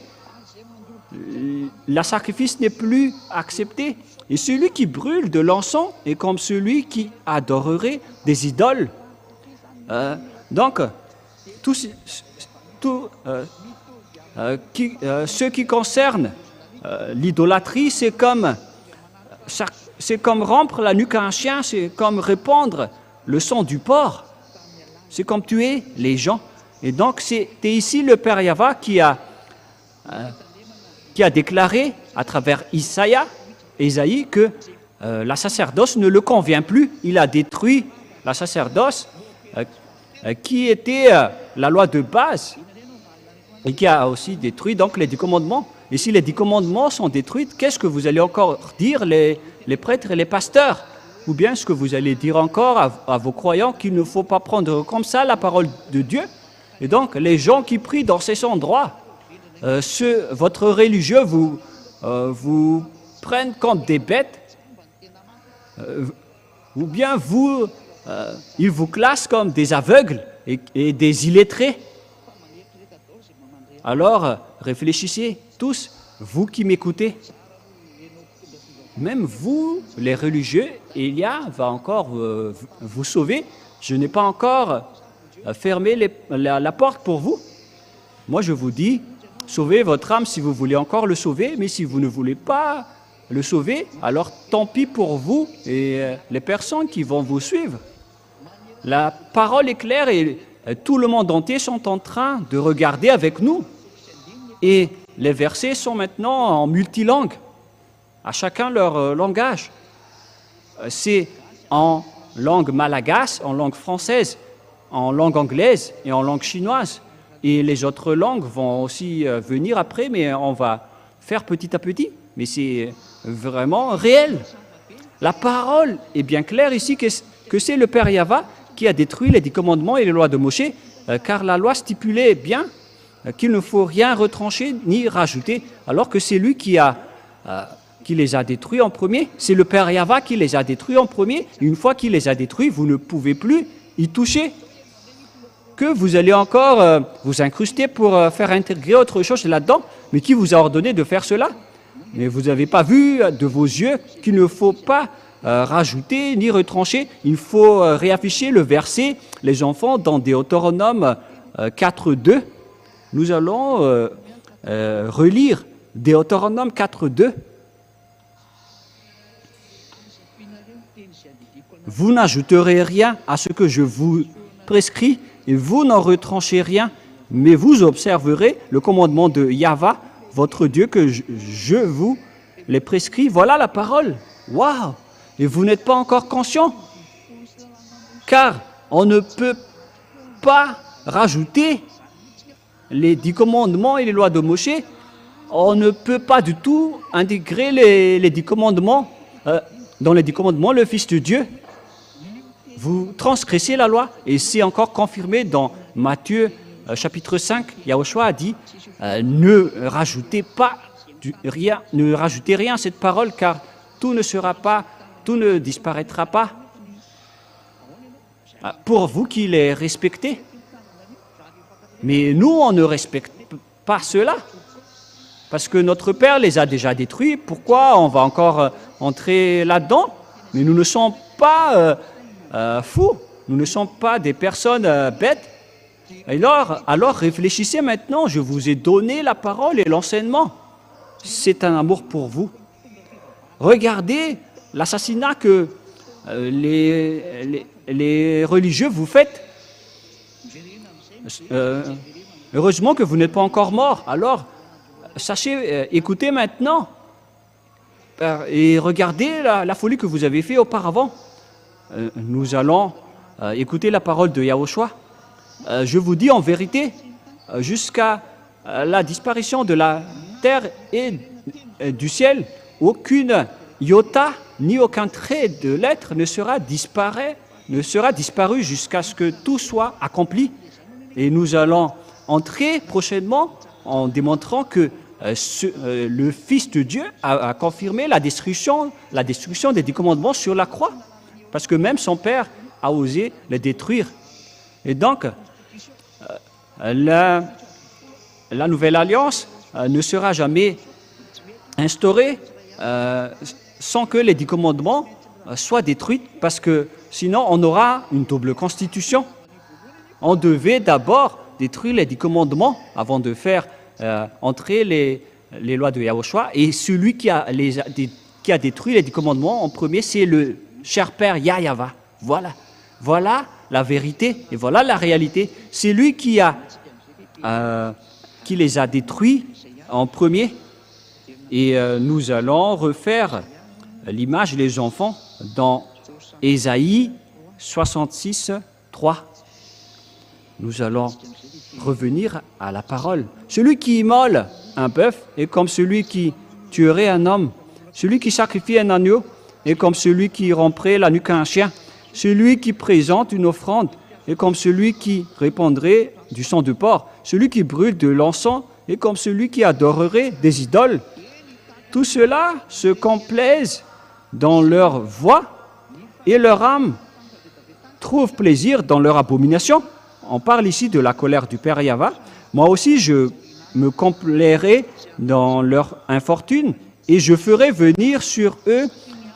Le sacrifice n'est plus accepté. Et celui qui brûle de l'encens est comme celui qui adorerait des idoles. Donc, ce qui concerne l'idolâtrie, c'est comme rompre la nuque à un chien, c'est comme répandre le sang du porc, c'est comme tuer les gens. Et donc, c'est ici le Père Yahva qui a déclaré à travers Ésaïe que la sacerdoce ne le convient plus. Il a détruit la sacerdoce qui était la loi de base et qui a aussi détruit donc les 10 commandements. Et si les 10 commandements sont détruits, qu'est-ce que vous allez encore dire les prêtres et les pasteurs? Ou bien est-ce que vous allez dire encore à vos croyants qu'il ne faut pas prendre comme ça la parole de Dieu? Et donc les gens qui prient dans ces endroits, votre religieux vous prennent comme des bêtes, ou bien ils vous classent comme des aveugles et des illettrés. Alors réfléchissez tous, vous qui m'écoutez, même vous, les religieux, Élia va encore vous sauver. Je n'ai pas encore fermé la porte pour vous. Moi, je vous dis, sauvez votre âme si vous voulez encore le sauver, mais si vous ne voulez pas le sauver, alors tant pis pour vous et les personnes qui vont vous suivre. La parole est claire et tout le monde entier sont en train de regarder avec nous. Et les versets sont maintenant en multilangue, à chacun leur langage. C'est en langue malagasy, en langue française, en langue anglaise et en langue chinoise. Et les autres langues vont aussi venir après, mais on va faire petit à petit. Mais c'est vraiment réel. La parole est bien claire ici que c'est le Père Yahva qui a détruit les 10 commandements et les lois de Moshe, car la loi stipulait bien qu'il ne faut rien retrancher ni rajouter, alors que c'est lui qui les a détruits en premier. C'est le Père Yahva qui les a détruits en premier. Une fois qu'il les a détruits, vous ne pouvez plus y toucher. Que vous allez encore vous incruster pour faire intégrer autre chose là-dedans. Mais qui vous a ordonné de faire cela? Mais vous n'avez pas vu de vos yeux qu'il ne faut pas rajouter ni retrancher. Il faut réafficher le verset, les enfants, dans Deutéronome 4.2. Nous allons relire Deutéronome 4.2. Vous n'ajouterez rien à ce que je vous prescris, et vous n'en retranchez rien, mais vous observerez le commandement de Yahva, votre Dieu, que je vous les prescris. Voilà la parole. Waouh! Et vous n'êtes pas encore conscient, car on ne peut pas rajouter les 10 commandements et les lois de Moshe. On ne peut pas du tout intégrer les 10 commandements. Dans les 10 commandements, le Fils de Dieu, vous transgressez la loi. Et c'est encore confirmé dans Matthieu chapitre 5. Yahushua a dit, ne rajoutez rien à cette parole, car tout ne disparaîtra pas. Pour vous qui les respectez. Mais nous, on ne respecte pas cela. Parce que notre Père les a déjà détruits. Pourquoi on va encore entrer là-dedans? Mais nous ne sommes pas fous. Nous ne sommes pas des personnes bêtes. Alors réfléchissez maintenant. Je vous ai donné la parole et l'enseignement. C'est un amour pour vous. Regardez l'assassinat que les religieux vous faites. Heureusement que vous n'êtes pas encore mort. Alors, sachez, écoutez maintenant et regardez la folie que vous avez faite auparavant. Nous allons écouter la parole de Yahushua. Je vous dis en vérité, jusqu'à la disparition de la terre et du ciel, aucune iota ni aucun trait de lettre ne sera disparu jusqu'à ce que tout soit accompli. Et nous allons entrer prochainement en démontrant que le Fils de Dieu a confirmé la destruction des 10 commandements sur la croix. Parce que même son Père a osé les détruire. Et donc, la nouvelle alliance ne sera jamais instaurée sans que les 10 commandements soient détruits, parce que sinon on aura une double constitution. On devait d'abord détruire les 10 commandements avant de faire entrer les lois de Yahushua. Et celui qui a détruit les 10 commandements en premier, c'est le cher Père Yahva. Voilà la vérité et voilà la réalité. C'est lui qui les a détruits en premier. Et nous allons refaire l'image des enfants dans Ésaïe 66, 3. Nous allons revenir à la parole. Celui qui immole un bœuf est comme celui qui tuerait un homme. Celui qui sacrifie un agneau est comme celui qui romprait la nuque à un chien. Celui qui présente une offrande est comme celui qui répandrait du sang de porc. Celui qui brûle de l'encens est comme celui qui adorerait des idoles. Tout cela se complaisent dans leur voix et leur âme trouve plaisir dans leur abomination. On parle ici de la colère du Père Yahva. Moi aussi, je me complairai dans leur infortune et je ferai venir sur eux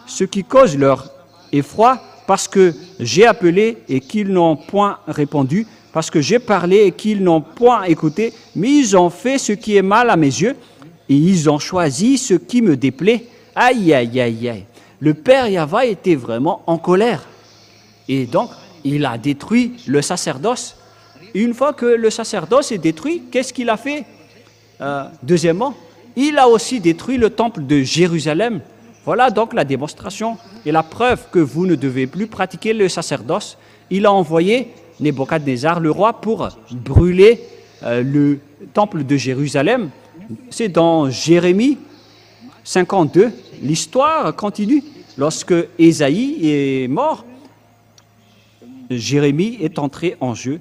ce qui cause leur effroi, parce que j'ai appelé et qu'ils n'ont point répondu, parce que j'ai parlé et qu'ils n'ont point écouté, mais ils ont fait ce qui est mal à mes yeux, et ils ont choisi ce qui me déplaît. Aïe, aïe, aïe, aïe. Le père Yahva était vraiment en colère. Et donc, il a détruit le sacerdoce. Une fois que le sacerdoce est détruit, qu'est-ce qu'il a fait? Deuxièmement, il a aussi détruit le temple de Jérusalem. Voilà donc la démonstration et la preuve que vous ne devez plus pratiquer le sacerdoce. Il a envoyé Nebuchadnezzar, le roi, pour brûler le temple de Jérusalem. C'est dans Jérémie 52. L'histoire continue. Lorsque Ésaïe est mort, Jérémie est entré en jeu,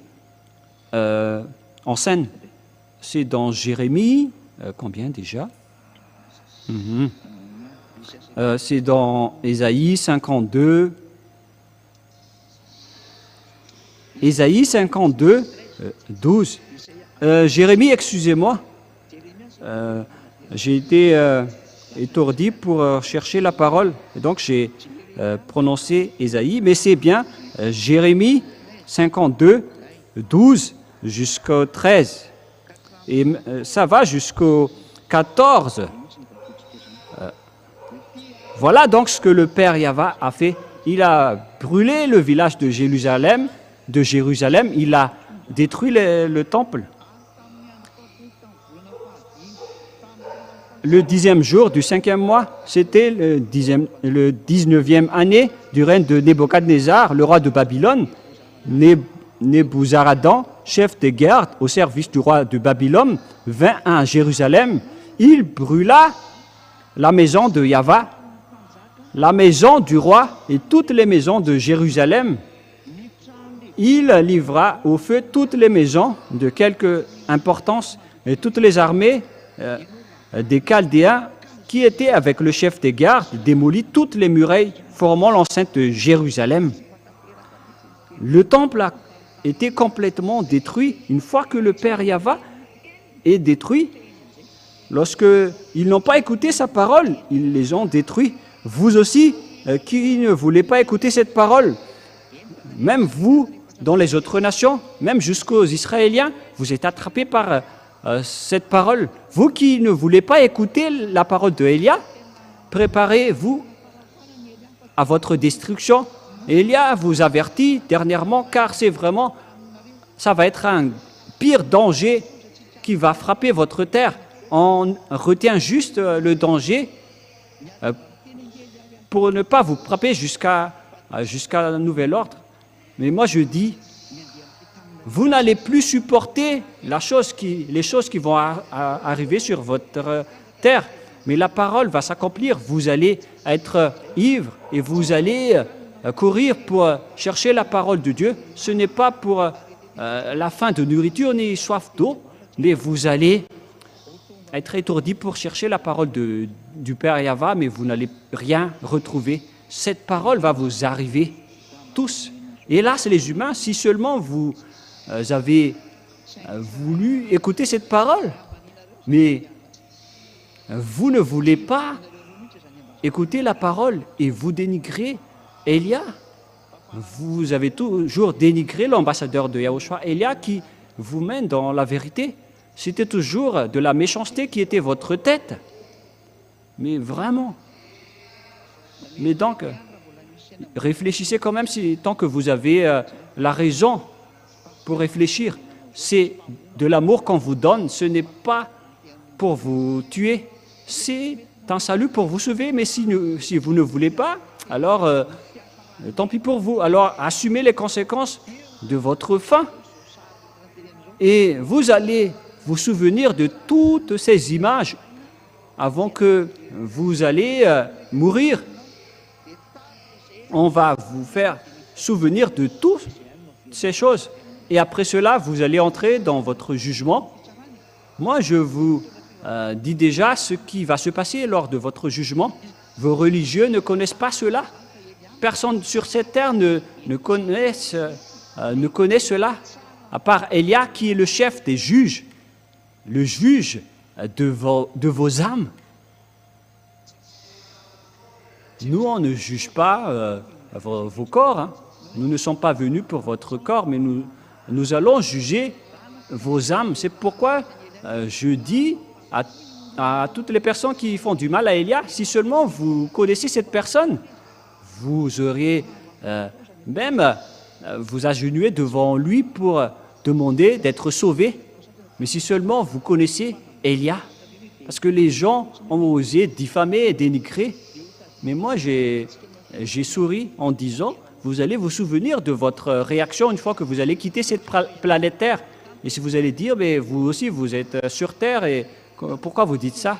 en scène. C'est dans Jérémie, combien déjà? C'est dans Ésaïe 52. Ésaïe 52, 12. Jérémie, excusez-moi. J'ai été étourdi pour chercher la parole. Et donc j'ai prononcé Ésaïe, mais c'est bien Jérémie 52, 12 jusqu'au 13. Et ça va jusqu'au 14. Voilà donc ce que le père Yahva a fait. Il a brûlé le village de Jérusalem, il a détruit le temple. Le 10e jour du 5e mois, c'était le 19e année du règne de Nebuchadnezzar, le roi de Babylone. Nebuzaradan, chef des gardes au service du roi de Babylone, vint à Jérusalem. Il brûla la maison de Yahva, la maison du roi et toutes les maisons de Jérusalem. Il livra au feu toutes les maisons de quelque importance et toutes les armées des Chaldéens qui étaient avec le chef des gardes, démolit toutes les murailles formant l'enceinte de Jérusalem. Le temple a été complètement détruit. Une fois que le père Yahva est détruit, lorsqu'ils n'ont pas écouté sa parole, ils les ont détruits. Vous aussi, qui ne voulez pas écouter cette parole, même vous, dans les autres nations, même jusqu'aux Israéliens, vous êtes attrapés par cette parole. Vous qui ne voulez pas écouter la parole de Élia, préparez-vous à votre destruction. Élia vous avertit dernièrement, car c'est vraiment, ça va être un pire danger qui va frapper votre terre. On retient juste le danger pour ne pas vous frapper jusqu'à un nouvel ordre. Mais moi je dis, vous n'allez plus supporter les choses qui vont arriver sur votre terre, mais la parole va s'accomplir. Vous allez être ivre et vous allez courir pour chercher la parole de Dieu. Ce n'est pas pour la faim de nourriture ni soif d'eau, mais vous allez être étourdi pour chercher la parole du Père Yahva, mais vous n'allez rien retrouver. Cette parole va vous arriver tous. Hélas, les humains, si seulement vous avez voulu écouter cette parole, mais vous ne voulez pas écouter la parole et vous dénigrez Élia. Vous avez toujours dénigré l'ambassadeur de Yahushua, Élia, qui vous mène dans la vérité. C'était toujours de la méchanceté qui était votre tête. Mais vraiment. Mais donc, réfléchissez quand même, tant que vous avez la raison pour réfléchir. C'est de l'amour qu'on vous donne, ce n'est pas pour vous tuer, c'est un salut pour vous sauver. Mais si vous ne voulez pas, alors tant pis pour vous. Alors assumez les conséquences de votre faim. Et vous allez vous souvenir de toutes ces images avant que vous allez mourir. On va vous faire souvenir de toutes ces choses. Et après cela, vous allez entrer dans votre jugement. Moi, je vous dis déjà ce qui va se passer lors de votre jugement. Vos religieux ne connaissent pas cela. Personne sur cette terre ne connaît cela, à part Élia, qui est le chef des juges, le juge de vos âmes. nous, on ne juge pas vos corps. Hein. Nous ne sommes pas venus pour votre corps, mais nous allons juger vos âmes. C'est pourquoi je dis à toutes les personnes qui font du mal à Élia, si seulement vous connaissez cette personne, vous auriez même vous agenouiller devant lui pour demander d'être sauvé. Mais si seulement vous connaissez Élia, parce que les gens ont osé diffamer et dénigrer, mais moi j'ai souri en disant, vous allez vous souvenir de votre réaction une fois que vous allez quitter cette planète Terre. Et si vous allez dire, mais vous aussi vous êtes sur Terre, et pourquoi vous dites ça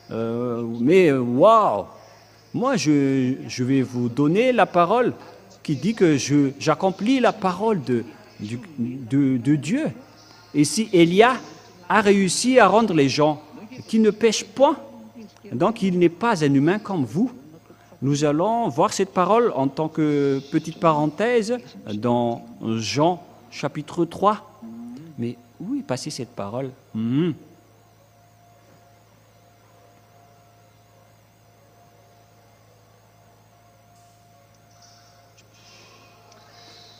mais waouh! Moi je vais vous donner la parole qui dit que j'accomplis la parole de Dieu. Et si Élia a réussi à rendre les gens qui ne pêchent point, donc il n'est pas un humain comme vous. Nous allons voir cette parole en tant que petite parenthèse dans Jean chapitre 3. Mais où est passée cette parole?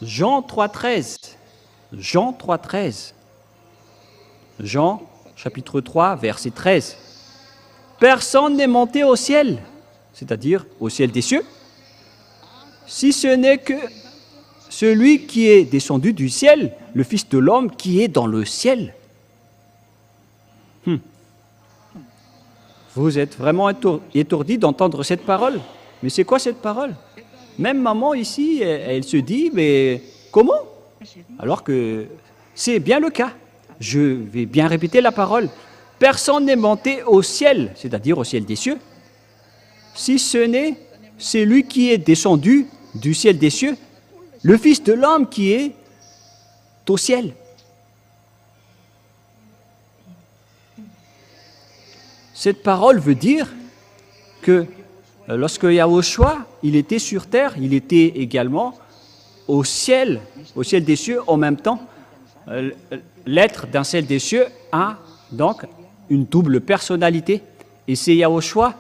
Jean 3,13. Jean 3,13. Jean chapitre 3, verset 13. Personne n'est monté au ciel, c'est-à-dire au ciel des cieux, si ce n'est que celui qui est descendu du ciel, le Fils de l'homme qui est dans le ciel. Vous êtes vraiment étourdi d'entendre cette parole. Mais c'est quoi cette parole? Même maman ici, elle se dit, mais comment? Alors que c'est bien le cas. Je vais bien répéter la parole. Personne n'est monté au ciel, c'est-à-dire au ciel des cieux, si ce n'est celui qui est descendu du ciel des cieux, le Fils de l'homme qui est au ciel. Cette parole veut dire que lorsque Yahushua, il était sur terre, il était également au ciel des cieux en même temps. L'être d'un ciel des cieux a donc une double personnalité. Et c'est Yahushua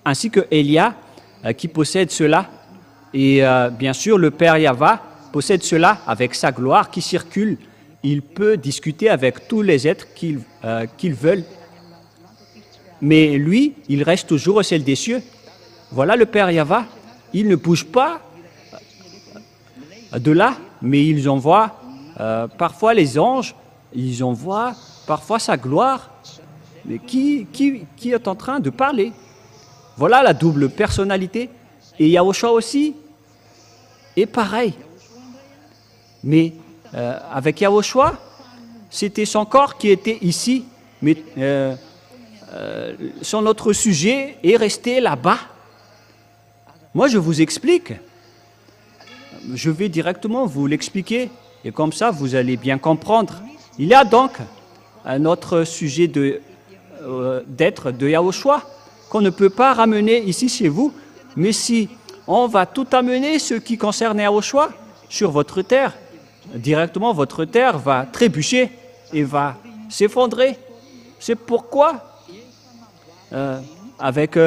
ainsi que Élia qui possède cela. Et bien sûr, le Père Yahva possède cela avec sa gloire qui circule. Il peut discuter avec tous les êtres qu'il veut. Mais lui, il reste toujours au ciel des cieux. Voilà le Père Yahva. Il ne bouge pas de là, mais ils envoient parfois les anges, ils envoient parfois sa gloire. Mais qui est en train de parler? Voilà la double personnalité. Et Yahushua aussi est pareil. Mais avec Yahushua, c'était son corps qui était ici, mais son autre sujet est resté là-bas. Moi, je vous explique. Je vais directement vous l'expliquer, et comme ça, vous allez bien comprendre. Il y a donc un autre sujet d'être de Yahushua qu'on ne peut pas ramener ici chez vous, mais si on va tout amener ce qui concerne Yahushua sur votre terre, directement votre terre va trébucher et va s'effondrer. C'est pourquoi, avec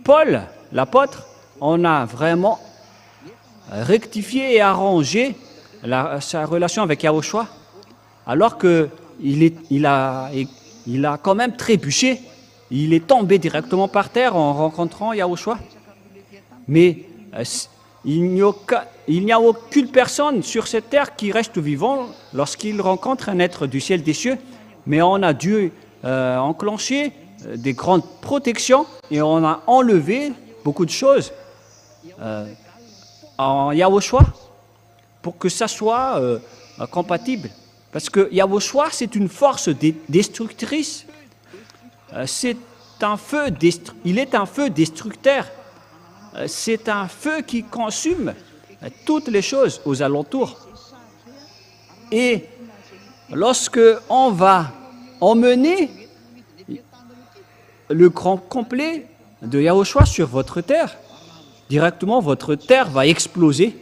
Paul, l'apôtre, on a vraiment rectifié et arrangé sa relation avec Yahushua, alors qu'il a quand même trébuché, il est tombé directement par terre en rencontrant Yahushua. Mais il n'y a aucune personne sur cette terre qui reste vivant lorsqu'il rencontre un être du ciel des cieux, mais on a dû enclencher des grandes protections et on a enlevé beaucoup de choses en Yahushua pour que ça soit compatible. Parce que Yahushua, c'est une force destructrice. Il est un feu destructeur. C'est un feu qui consume toutes les choses aux alentours. Et lorsque on va emmener le grand complet de Yahushua sur votre terre, directement votre terre va exploser.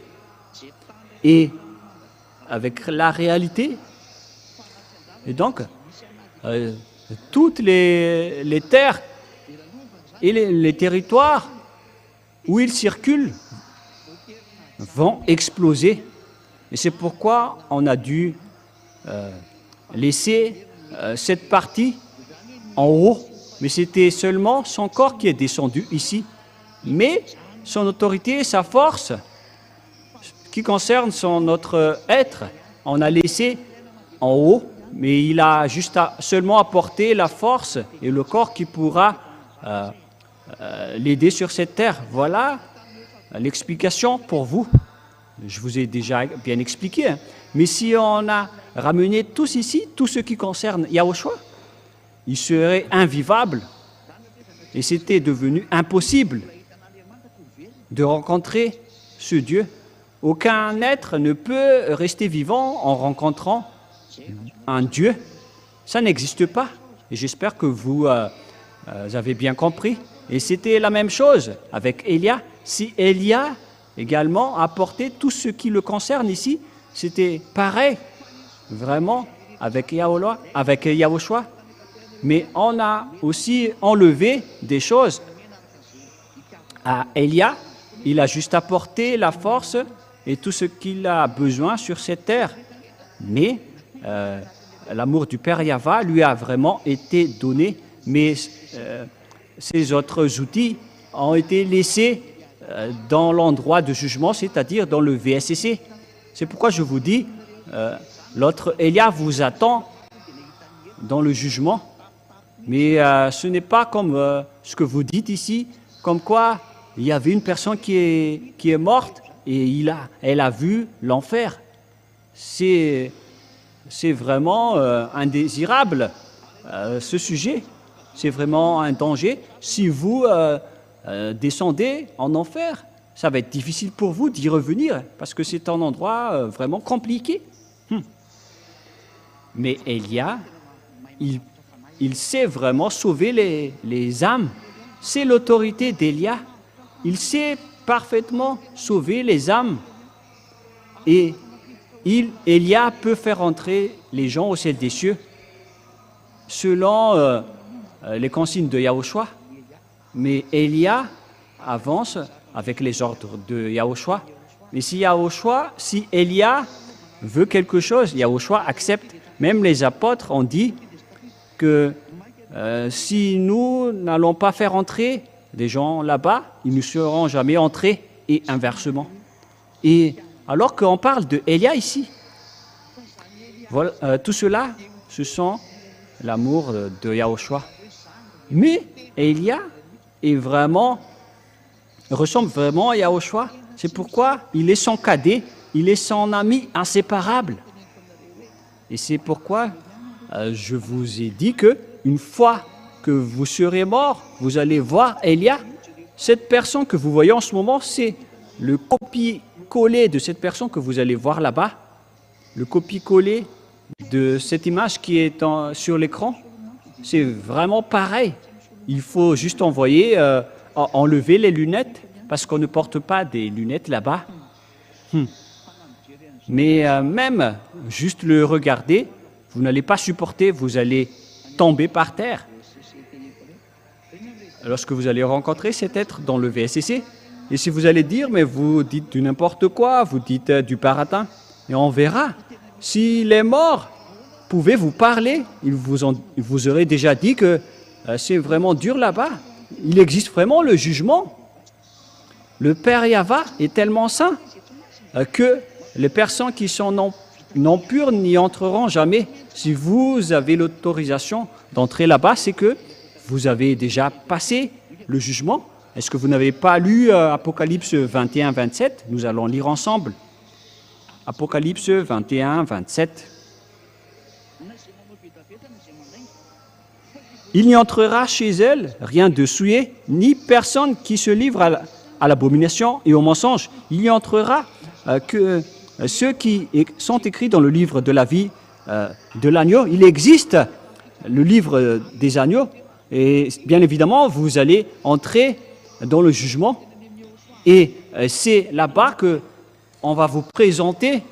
Et avec la réalité, et donc toutes les terres et les territoires où ils circulent vont exploser. Et c'est pourquoi on a dû laisser cette partie en haut. Mais c'était seulement son corps qui est descendu ici. Mais son autorité, sa force, qui concerne notre être, on a laissé en haut. Mais il a juste seulement apporté la force et le corps qui pourra l'aider sur cette terre. Voilà l'explication pour vous. Je vous ai déjà bien expliqué. Hein. Mais si on a ramené tous ici, tout ce qui concerne Yahushua, il serait invivable. Et c'était devenu impossible de rencontrer ce Dieu. Aucun être ne peut rester vivant en rencontrant un Dieu. Ça n'existe pas. Et j'espère que vous avez bien compris. Et c'était la même chose avec Élia. Si Élia également apportait tout ce qui le concerne ici, c'était pareil, vraiment, avec Yahushua. Mais on a aussi enlevé des choses à Élia. Il a juste apporté la force et tout ce qu'il a besoin sur cette terre. Mais l'amour du Père Yahva lui a vraiment été donné. Mais ces autres outils ont été laissés dans l'endroit de jugement, c'est-à-dire dans le VSCC. C'est pourquoi je vous dis, l'autre Élia vous attend dans le jugement. Mais ce n'est pas comme ce que vous dites ici, comme quoi il y avait une personne qui est morte et elle a vu l'enfer. C'est vraiment indésirable, ce sujet. C'est vraiment un danger. Si vous descendez en enfer, ça va être difficile pour vous d'y revenir, parce que c'est un endroit vraiment compliqué. Mais Élia, il sait vraiment sauver les âmes. C'est l'autorité d'Élia. Il sait parfaitement sauver les âmes. Et Élia peut faire entrer les gens au ciel des cieux selon les consignes de Yahushua. Mais Élia avance avec les ordres de Yahushua. Mais si Élia veut quelque chose, Yahushua accepte. Même les apôtres ont dit que si nous n'allons pas faire entrer des gens là-bas, ils ne seront jamais entrés, et inversement. Et alors qu'on parle de Élia ici, voilà, tout cela, ce sont l'amour de Yahushua. Mais Élia ressemble vraiment à Yahushua. C'est pourquoi il est son cadet, il est son ami inséparable. Et c'est pourquoi je vous ai dit que une fois que vous serez mort, vous allez voir Élia. Cette personne que vous voyez en ce moment, c'est le copier-coller de cette personne que vous allez voir là-bas. Le copier-coller de cette image qui est sur l'écran, c'est vraiment pareil. Il faut juste enlever les lunettes, parce qu'on ne porte pas des lunettes là-bas. Mais même juste le regarder, vous n'allez pas supporter, vous allez tomber par terre. Lorsque vous allez rencontrer cet être dans le VSCC, et si vous allez dire, mais vous dites du n'importe quoi, vous dites du baratin, et on verra. S'il est mort, pouvez vous parler, il vous aurait déjà dit que c'est vraiment dur là-bas. Il existe vraiment le jugement. Le Père Yahva est tellement saint que les personnes qui sont non pures n'y entreront jamais. Si vous avez l'autorisation d'entrer là-bas, c'est que vous avez déjà passé le jugement. Est-ce que vous n'avez pas lu Apocalypse 21, 27? Nous allons lire ensemble. Apocalypse 21, 27. Il n'y entrera chez elle rien de souillé, ni personne qui se livre à l'abomination et au mensonge. Il y entrera que ceux qui sont écrits dans le livre de la vie de l'agneau. Il existe le livre des agneaux, et bien évidemment, vous allez entrer dans le jugement. Et c'est là-bas qu'on va vous présenter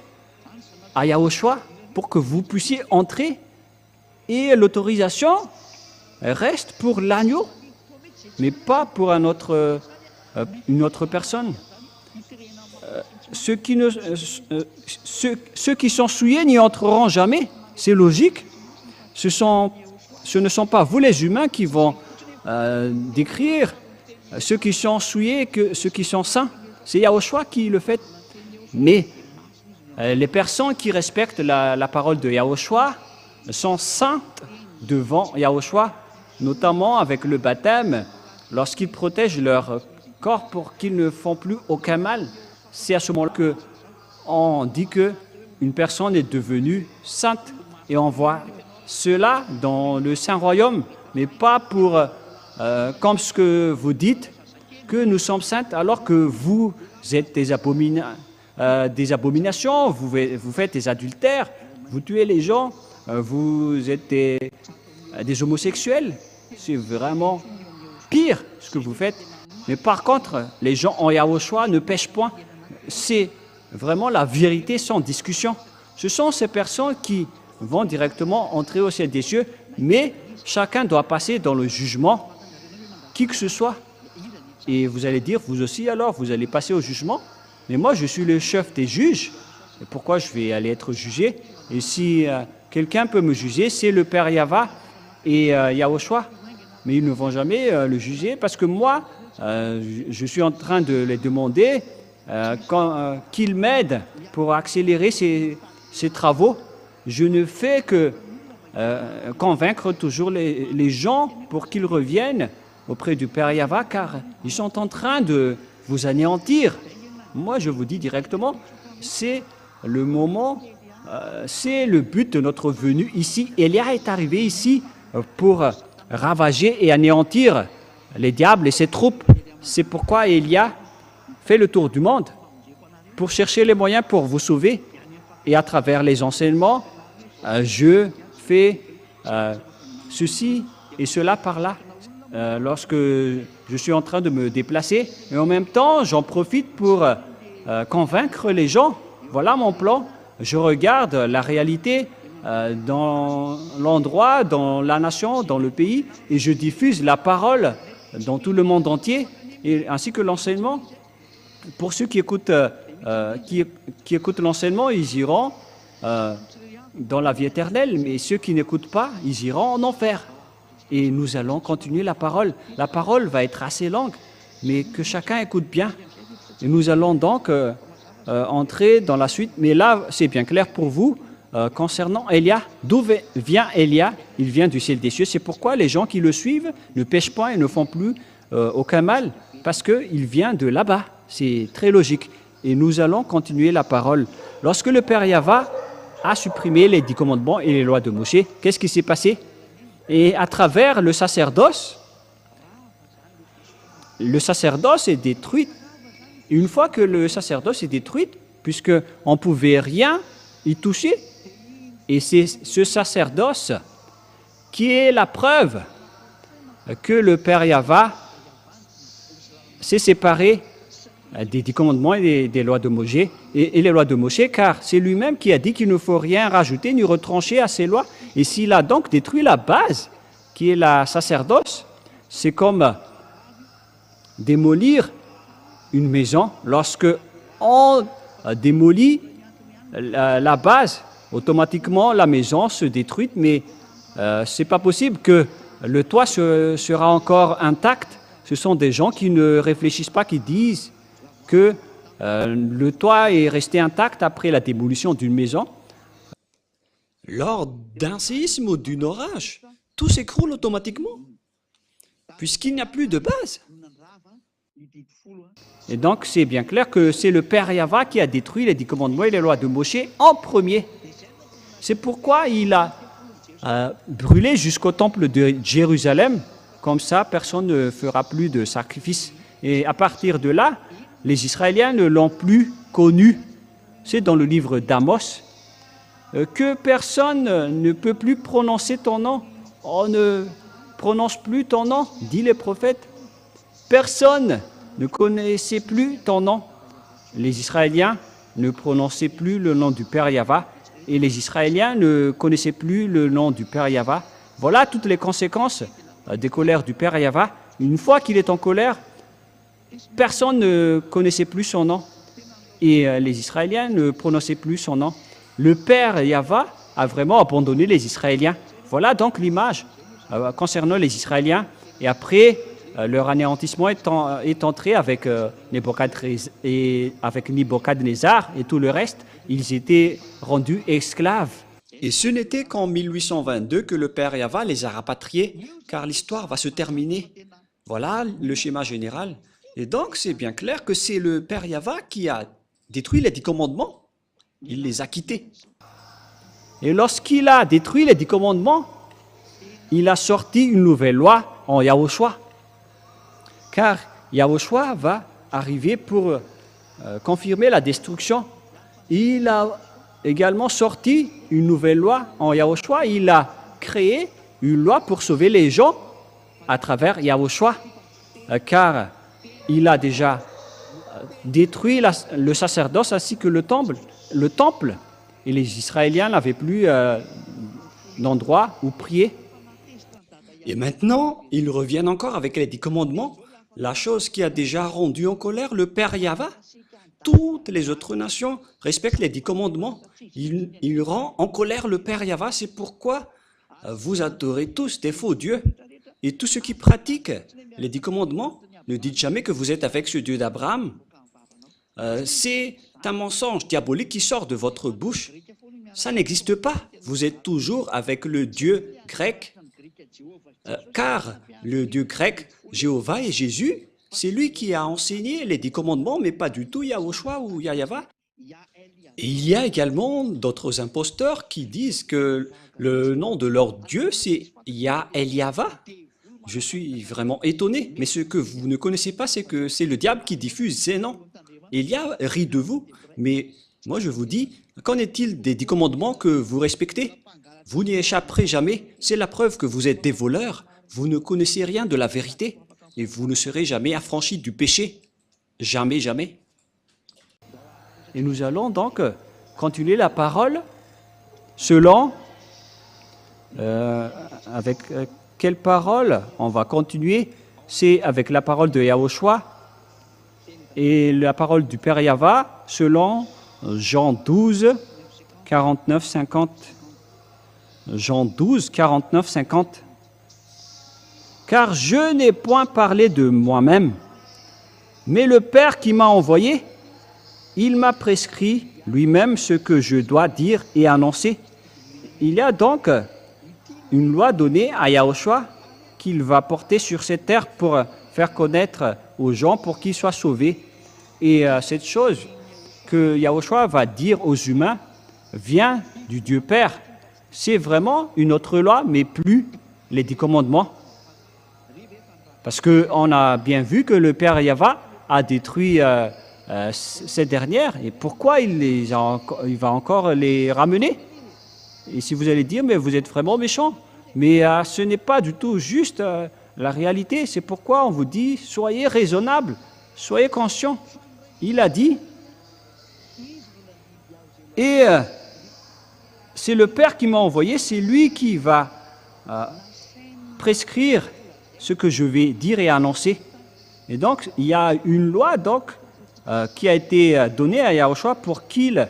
à Yahushua pour que vous puissiez entrer. Et l'autorisation reste pour l'agneau, mais pas pour un autre une autre personne. Ceux qui sont souillés n'y entreront jamais. C'est logique. Ce ne sont pas vous les humains qui vont décrire ceux qui sont souillés que ceux qui sont saints. C'est Yahushua qui le fait. Mais les personnes qui respectent la parole de Yahushua sont saintes devant Yahushua, notamment avec le baptême, lorsqu'ils protègent leur corps pour qu'ils ne font plus aucun mal. C'est à ce moment-là qu'on dit qu'une personne est devenue sainte. Et on voit cela dans le Saint-Royaume, mais pas pour, comme ce que vous dites, que nous sommes saintes, alors que vous êtes des abominations, vous faites des adultères, vous tuez les gens, vous êtes des homosexuels. C'est vraiment pire ce que vous faites. Mais par contre, les gens en Yahushua ne pêchent point. C'est vraiment la vérité sans discussion. Ce sont ces personnes qui vont directement entrer au ciel des cieux, mais chacun doit passer dans le jugement, qui que ce soit. Et vous allez dire, vous aussi alors, vous allez passer au jugement. Mais moi, je suis le chef des juges. Et pourquoi je vais aller être jugé? Et si quelqu'un peut me juger, c'est le Père Yahva et Yahushua. Mais ils ne vont jamais le juger parce que moi, je suis en train de les demander qu'ils m'aident pour accélérer ces travaux. Je ne fais que convaincre toujours les gens pour qu'ils reviennent auprès du Père Yahva, car ils sont en train de vous anéantir. Moi, je vous dis directement, c'est le moment, c'est le but de notre venue ici. Élia est arrivé ici pour ravager et anéantir les diables et ses troupes. C'est pourquoi Élia fait le tour du monde pour chercher les moyens pour vous sauver. Et à travers les enseignements, je fais ceci et cela par là. Lorsque je suis en train de me déplacer, et en même temps, j'en profite pour convaincre les gens. Voilà mon plan. Je regarde la réalité dans l'endroit, dans la nation, dans le pays, et je diffuse la parole dans tout le monde entier, et ainsi que l'enseignement. Pour ceux qui écoutent, qui écoutent l'enseignement, ils iront dans la vie éternelle, mais ceux qui n'écoutent pas, ils iront en enfer. Et nous allons continuer la parole. La parole va être assez longue, mais que chacun écoute bien. Et nous allons donc entrer dans la suite. Mais là, c'est bien clair pour vous concernant Élia. D'où vient Élia? Il vient du ciel des cieux. C'est pourquoi les gens qui le suivent ne pêchent pas et ne font plus aucun mal, parce qu'il vient de là-bas. C'est très logique. Et nous allons continuer la parole. Lorsque le Père Yahva a supprimé les 10 commandements et les lois de Moshe, qu'est-ce qui s'est passé? Et à travers le sacerdoce est détruit. Une fois que le sacerdoce est détruit, puisqu'on ne pouvait rien y toucher, et c'est ce sacerdoce qui est la preuve que le Père Yahva s'est séparé des 10 commandements et des lois de Moshe, et les lois de Moshe, car c'est lui-même qui a dit qu'il ne faut rien rajouter ni retrancher à ces lois. Et s'il a donc détruit la base, qui est la sacerdoce, c'est comme démolir une maison. Lorsque on démolit la base, automatiquement la maison se détruit, mais ce n'est pas possible que le toit sera encore intact. Ce sont des gens qui ne réfléchissent pas, qui disent que le toit est resté intact après la démolition d'une maison. Lors d'un séisme ou d'un orage, tout s'écroule automatiquement, puisqu'il n'y a plus de base. Et donc, c'est bien clair que c'est le Père Yahva qui a détruit les 10 commandements et les lois de Moshe en premier. C'est pourquoi il a brûlé jusqu'au temple de Jérusalem. Comme ça, personne ne fera plus de sacrifice. Et à partir de là, les Israéliens ne l'ont plus connu. C'est dans le livre d'Amos que personne ne peut plus prononcer ton nom. On ne prononce plus ton nom, dit les prophètes. Personne ne connaissait plus ton nom. Les Israéliens ne prononçaient plus le nom du Père Yahva et les Israéliens ne connaissaient plus le nom du Père Yahva. Voilà toutes les conséquences des colères du Père Yahva. Une fois qu'il est en colère, personne ne connaissait plus son nom. Et les Israéliens ne prononçaient plus son nom. Le Père Yahva a vraiment abandonné les Israéliens. Voilà donc l'image concernant les Israéliens. Et après, leur anéantissement est entré avec Nebuchadnezzar et tout le reste. Ils étaient rendus esclaves. Et ce n'était qu'en 1822 que le Père Yahva les a rapatriés, car l'histoire va se terminer. Voilà le schéma général. Et donc, c'est bien clair que c'est le Père Yahva qui a détruit les 10 commandements. Il les a quittés. Et lorsqu'il a détruit les 10 commandements, il a sorti une nouvelle loi en Yahushua. Car Yahushua va arriver pour confirmer la destruction. Il a également sorti une nouvelle loi en Yahushua. Il a créé une loi pour sauver les gens à travers Yahushua. Car il a déjà détruit le sacerdoce ainsi que le temple. Et les Israéliens n'avaient plus d'endroit où prier. Et maintenant, ils reviennent encore avec les 10 commandements, la chose qui a déjà rendu en colère le Père Yahva. Toutes les autres nations respectent les 10 commandements. Il rend en colère le Père Yahva. C'est pourquoi vous adorez tous des faux dieux. Et tous ceux qui pratiquent les 10 commandements, ne dites jamais que vous êtes avec ce Dieu d'Abraham. C'est un mensonge diabolique qui sort de votre bouche. Ça n'existe pas. Vous êtes toujours avec le Dieu grec. Car le Dieu grec, Jéhovah et Jésus, c'est lui qui a enseigné les 10 commandements, mais pas du tout Yahushua ou Yahva. Et il y a également d'autres imposteurs qui disent que le nom de leur Dieu, c'est Yahva. Je suis vraiment étonné. Mais ce que vous ne connaissez pas, c'est que c'est le diable qui diffuse ces noms. Elia rit de vous, mais moi je vous dis, qu'en est-il des 10 commandements que vous respectez? Vous n'y échapperez jamais. C'est la preuve que vous êtes des voleurs. Vous ne connaissez rien de la vérité et vous ne serez jamais affranchis du péché. Jamais, jamais. Et nous allons donc continuer la parole selon... avec quelle parole on va continuer? C'est avec la parole de Yahushua et la parole du Père Yahva selon Jean 12, 49, 50. Jean 12, 49, 50. Car je n'ai point parlé de moi-même, mais le Père qui m'a envoyé, il m'a prescrit lui-même ce que je dois dire et annoncer. Il y a donc une loi donnée à Yahushua qu'il va porter sur cette terre pour faire connaître aux gens pour qu'ils soient sauvés. Et cette chose que Yahushua va dire aux humains vient du Dieu Père. C'est vraiment une autre loi, mais plus les 10 commandements. Parce qu'on a bien vu que le Père Yahva a détruit ces dernières. Et pourquoi il va encore les ramener? Et si vous allez dire, mais vous êtes vraiment méchant. Mais ce n'est pas du tout juste la réalité. C'est pourquoi on vous dit, soyez raisonnables, soyez conscients. Il a dit, et c'est le Père qui m'a envoyé, c'est lui qui va prescrire ce que je vais dire et annoncer. Et donc, il y a une loi qui a été donnée à Yahushua pour qu'il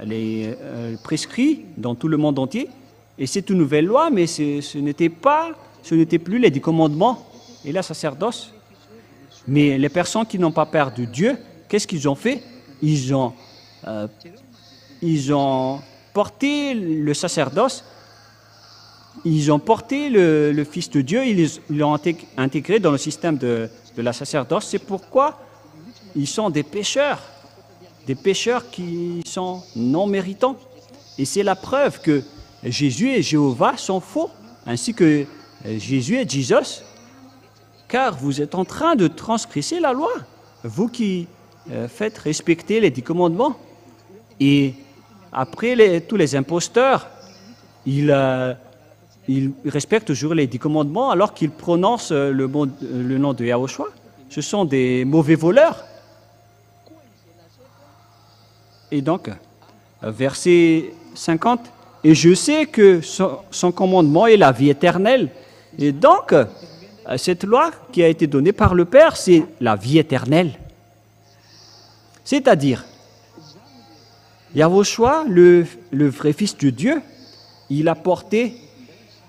les prescrit dans tout le monde entier. Et c'est une nouvelle loi, mais ce n'était plus les 10 commandements et la sacerdoce. Mais les personnes qui n'ont pas peur de Dieu, qu'est-ce qu'ils ont fait? Ils ont porté le sacerdoce, ils ont porté le Fils de Dieu, ils l'ont intégré dans le système de la sacerdoce. C'est pourquoi ils sont des pécheurs qui sont non méritants. Et c'est la preuve que Jésus et Jéhovah sont faux, ainsi que Jésus et Jesus, car vous êtes en train de transgresser la loi, vous qui faites respecter les 10 commandements. Et après, tous les imposteurs, ils respectent toujours les 10 commandements alors qu'ils prononcent le nom de Yahushua. Ce sont des mauvais voleurs. Et donc, verset 50, « Et je sais que son commandement est la vie éternelle. » Et donc, cette loi qui a été donnée par le Père, c'est la vie éternelle. C'est-à-dire, Yahushua, le vrai Fils de Dieu, il a porté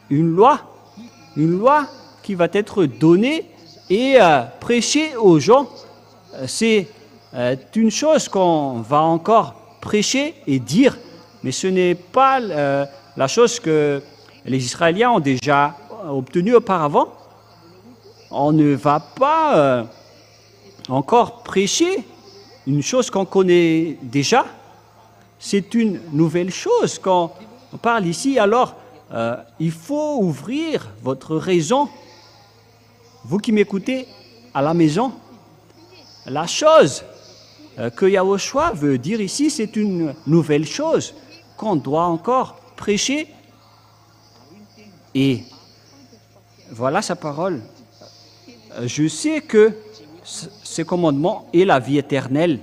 une loi qui va être donnée et prêchée aux gens. C'est une chose qu'on va encore prêcher et dire, mais ce n'est pas la chose que les Israéliens ont déjà obtenue auparavant. On ne va pas encore prêcher une chose qu'on connaît déjà. C'est une nouvelle chose quand on parle ici. Alors, il faut ouvrir votre raison. Vous qui m'écoutez à la maison, la chose que Yahushua veut dire ici, c'est une nouvelle chose qu'on doit encore prêcher. Et voilà sa parole. Je sais que ce commandement est la vie éternelle.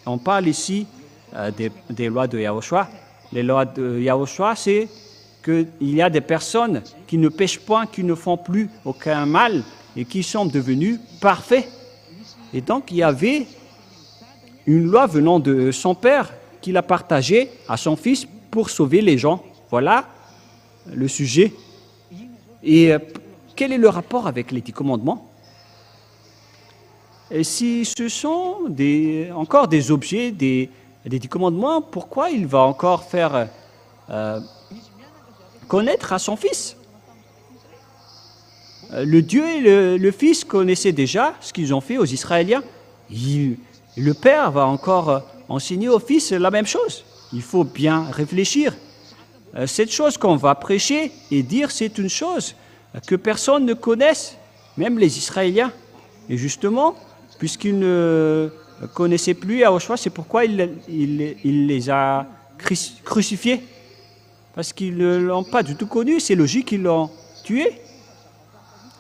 On parle ici des lois de Yahushua. Les lois de Yahushua, c'est qu'il y a des personnes qui ne pêchent point, qui ne font plus aucun mal et qui sont devenues parfaits. Et donc, il y avait une loi venant de son Père qu'il a partagée à son Fils pour sauver les gens. Voilà le sujet. Et quel est le rapport avec les 10 commandements? Et si ce sont encore des objets des 10 commandements, pourquoi il va encore faire connaître à son Fils? Le Dieu et le Fils connaissaient déjà ce qu'ils ont fait aux Israéliens. Le Père va encore enseigner au Fils la même chose. Il faut bien réfléchir. Cette chose qu'on va prêcher et dire, c'est une chose que personne ne connaisse, même les Israéliens. Et justement, puisqu'ils ne connaissaient plus Yahushua, c'est pourquoi il les a crucifiés. Parce qu'ils ne l'ont pas du tout connu, c'est logique qu'ils l'ont tué.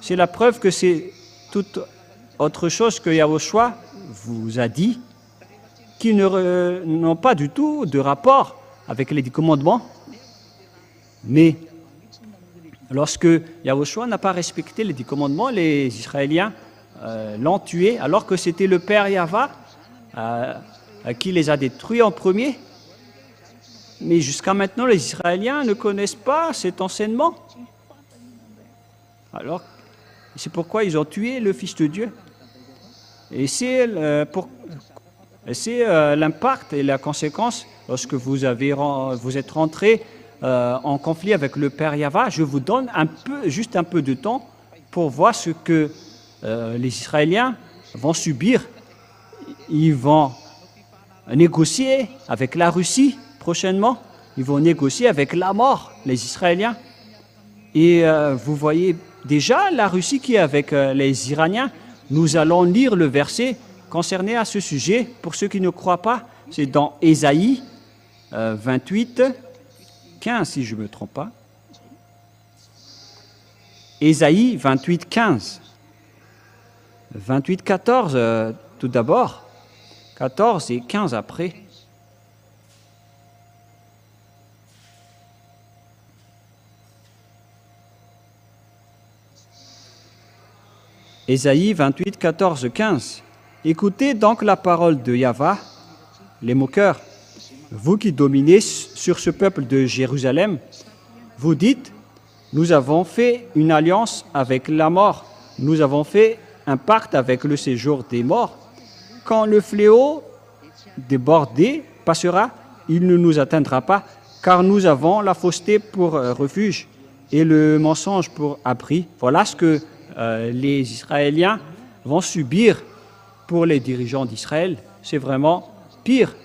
C'est la preuve que c'est toute autre chose que Yahushua vous a dit, qui n'ont pas du tout de rapport avec les 10 commandements. Mais lorsque Yahushua n'a pas respecté les 10 commandements, les Israéliens l'ont tué, alors que c'était le Père Yahva qui les a détruits en premier. Mais jusqu'à maintenant, les Israéliens ne connaissent pas cet enseignement. Alors, c'est pourquoi ils ont tué le Fils de Dieu. Et c'est l'impact et la conséquence lorsque vous êtes rentré en conflit avec le Père Yahva. Je vous donne juste un peu de temps pour voir ce que les Israéliens vont subir. Ils vont négocier avec la Russie prochainement. Ils vont négocier avec la mort, les Israéliens. Et vous voyez déjà la Russie qui est avec les Iraniens. Nous allons lire le verset concerné à ce sujet. Pour ceux qui ne croient pas, c'est dans Ésaïe 28, 15, si je ne me trompe pas. Ésaïe 28, 15. 28, 14, tout d'abord. 14 et 15 après. Ésaïe 28, 14, 15. Écoutez donc la parole de Yahva, les moqueurs, vous qui dominez sur ce peuple de Jérusalem. Vous dites, nous avons fait une alliance avec la mort, nous avons fait un pacte avec le séjour des morts. Quand le fléau débordé passera, il ne nous atteindra pas, car nous avons la fausseté pour refuge et le mensonge pour abri. Voilà ce que les Israéliens vont subir pour les dirigeants d'Israël. C'est vraiment pire.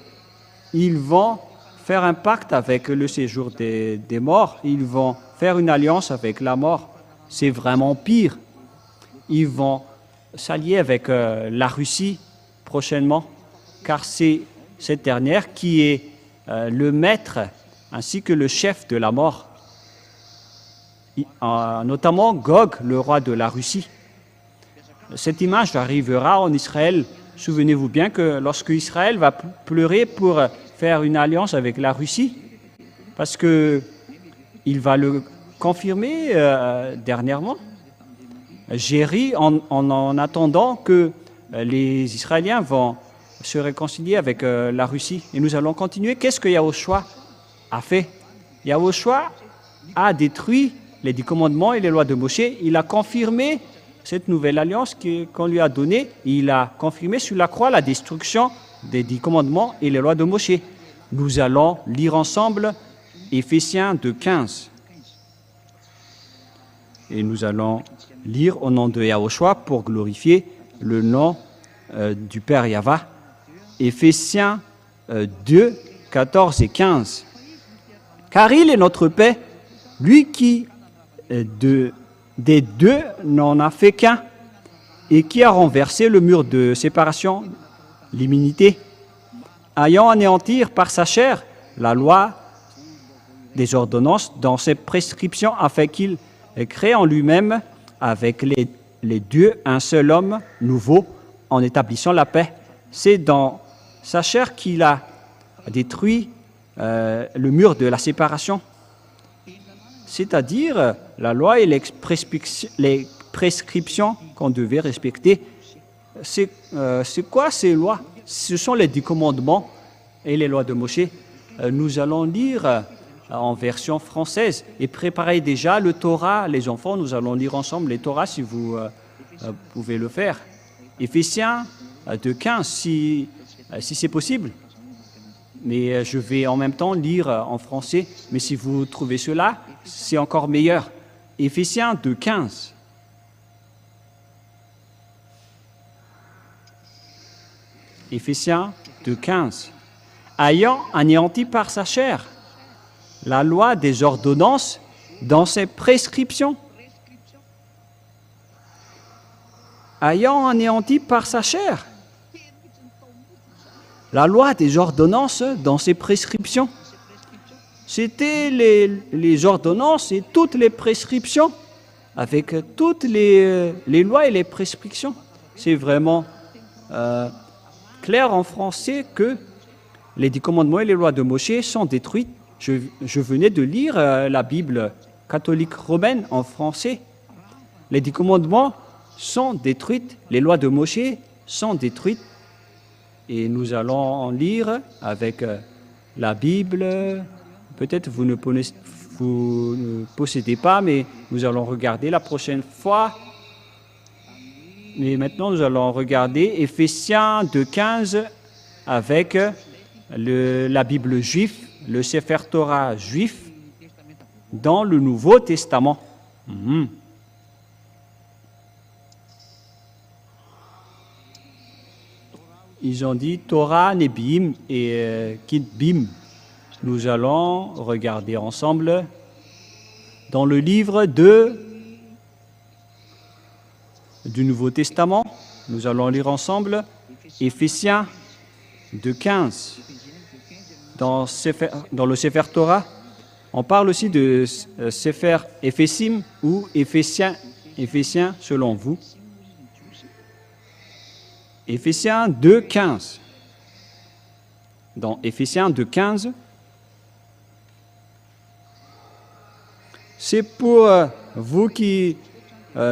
Ils vont faire un pacte avec le séjour des morts. Ils vont faire une alliance avec la mort. C'est vraiment pire. Ils vont s'allier avec la Russie prochainement, car c'est cette dernière qui est le maître ainsi que le chef de la mort. Notamment Gog, le roi de la Russie. Cette image arrivera en Israël. Souvenez-vous bien que lorsque Israël va pleurer pour faire une alliance avec la Russie, parce qu'il va le confirmer dernièrement, Jéry en attendant que les Israéliens vont se réconcilier avec la Russie. Et nous allons continuer. Qu'est-ce que Yahushua a fait? Yahushua a détruit les 10 commandements et les lois de Moshe. Il a confirmé cette nouvelle alliance qu'on lui a donnée. Il a confirmé sur la croix la destruction des 10 commandements et les lois de Moshe. Nous allons lire ensemble Éphésiens 2:15. Et nous allons lire au nom de Yahushua pour glorifier le nom du Père Yahva. Éphésiens 2, 14 et 15. Car il est notre paix, lui qui des deux n'en a fait qu'un, et qui a renversé le mur de séparation, l'immunité, ayant anéanti par sa chair la loi des ordonnances dans ses prescriptions, afin qu'il crée en lui-même avec les dieux un seul homme nouveau, en établissant la paix. C'est dans sa chair qu'il a détruit le mur de la séparation, c'est-à-dire la loi et les prescriptions qu'on devait respecter. C'est quoi ces lois? Ce sont les 10 commandements et les lois de Moshe. Nous allons lire en version française et préparez déjà le Torah. Les enfants, nous allons lire ensemble les Torahs si vous pouvez le faire. Éphésiens 2:15, si c'est possible. Mais je vais en même temps lire en français. Mais si vous trouvez cela, c'est encore meilleur. Éphésiens 2:15. Éphésiens 2:15. Ayant anéanti par sa chair la loi des ordonnances dans ses prescriptions. Ayant anéanti par sa chair la loi des ordonnances dans ses prescriptions. C'était les ordonnances et toutes les prescriptions, avec toutes les lois et les prescriptions. C'est vraiment clair en français que les 10 commandements et les lois de Moshe sont détruites. Je venais de lire la Bible catholique romaine en français. Les 10 commandements sont détruites, les lois de Moshe sont détruites. Et nous allons en lire avec la Bible. Peut-être vous ne possédez pas, mais nous allons regarder la prochaine fois. Mais maintenant, nous allons regarder Éphésiens 2:15 avec la Bible juive, le Sefer Torah juif dans le Nouveau Testament. Ils ont dit Torah, Nebim et Kitbim. Nous allons regarder ensemble dans le livre du Nouveau Testament. Nous allons lire ensemble Éphésiens 2:15. Dans le Sefer Torah, on parle aussi de Sefer Éphésim ou Éphésiens selon vous. Éphésiens 2:15. Dans Éphésiens 2:15, c'est pour vous qui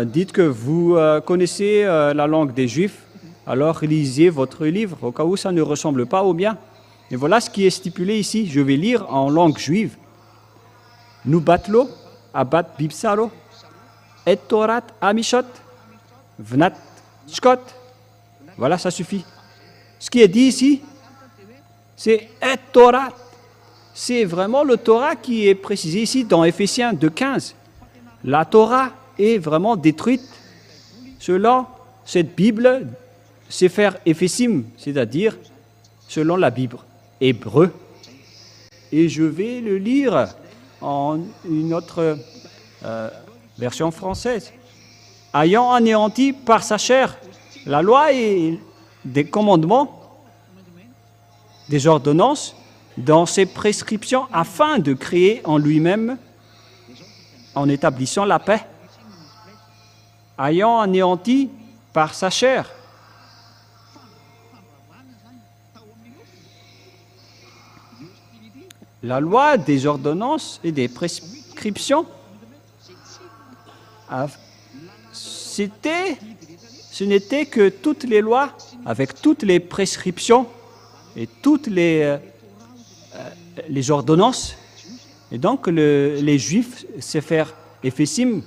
dites que vous connaissez la langue des Juifs, alors lisez votre livre, au cas où ça ne ressemble pas au bien. Et voilà ce qui est stipulé ici. Je vais lire en langue juive. Nubatlo, abat bibsaro, et torat amishot, vnat shkot. Voilà, ça suffit. Ce qui est dit ici, c'est et Torah. C'est vraiment le Torah qui est précisé ici dans Éphésiens 2:15. La Torah est vraiment détruite selon cette Bible, Sefer Éphésim, c'est-à-dire selon la Bible hébreu. Et je vais le lire en une autre version française. Ayant anéanti par sa chair la loi et des commandements, des ordonnances, dans ses prescriptions, afin de créer en lui-même, en établissant la paix, ayant anéanti par sa chair. La loi des ordonnances et des prescriptions, ce n'était que toutes les lois, avec toutes les prescriptions et toutes les ordonnances. Et donc, les Juifs, Sefer Ephesim,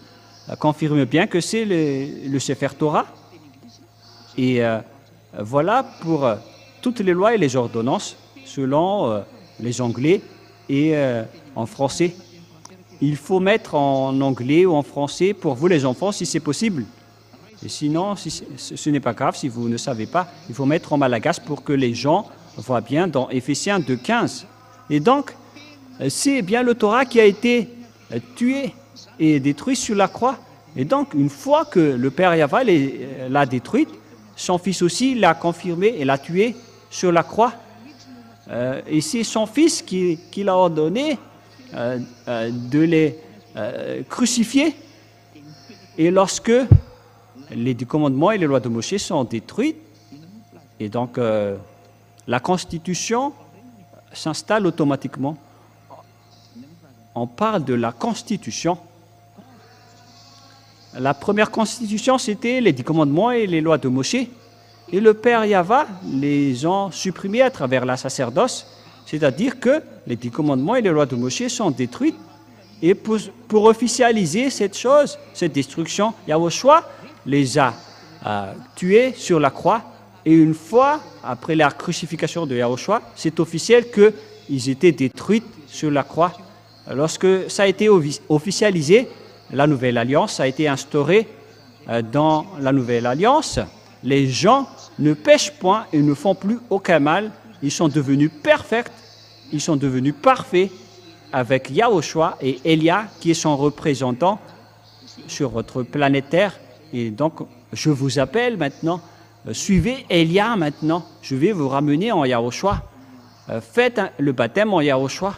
confirment bien que c'est le Sefer Torah. Et voilà pour toutes les lois et les ordonnances, selon les Anglais et en français. Il faut mettre en anglais ou en français pour vous les enfants si c'est possible. Et sinon, ce n'est pas grave si vous ne savez pas. Il faut mettre en malagasy pour que les gens voient bien dans Éphésiens 2,15. Et donc, c'est bien le Torah qui a été tué et détruit sur la croix. Et donc, une fois que le Père Yahva l'a détruite, son Fils aussi l'a confirmé et l'a tué sur la croix. Et c'est son Fils qui l'a ordonné de les crucifier. Et lorsque les 10 commandements et les lois de Moïse sont détruites, et donc la Constitution s'installe automatiquement. On parle de la Constitution. La première Constitution, c'était les 10 commandements et les lois de Moïse. Et le Père Yahva les ont supprimés à travers la sacerdoce, c'est-à-dire que les 10 commandements et les lois de Moïse sont détruites. Et pour officialiser cette chose, cette destruction, Yahushua les a tués sur la croix. Et une fois, après la crucifixion de Yahushua, c'est officiel qu'ils étaient détruits sur la croix. Lorsque ça a été officialisé, la Nouvelle Alliance a été instaurée dans la Nouvelle Alliance. Les gens ne pêchent point et ne font plus aucun mal. Ils sont devenus parfaits, ils sont devenus parfaits avec Yahushua et Elia qui est son représentant sur votre planète Terre. Et donc, je vous appelle maintenant, suivez Elia maintenant. Je vais vous ramener en Yahushua. Faites le baptême en Yahushua.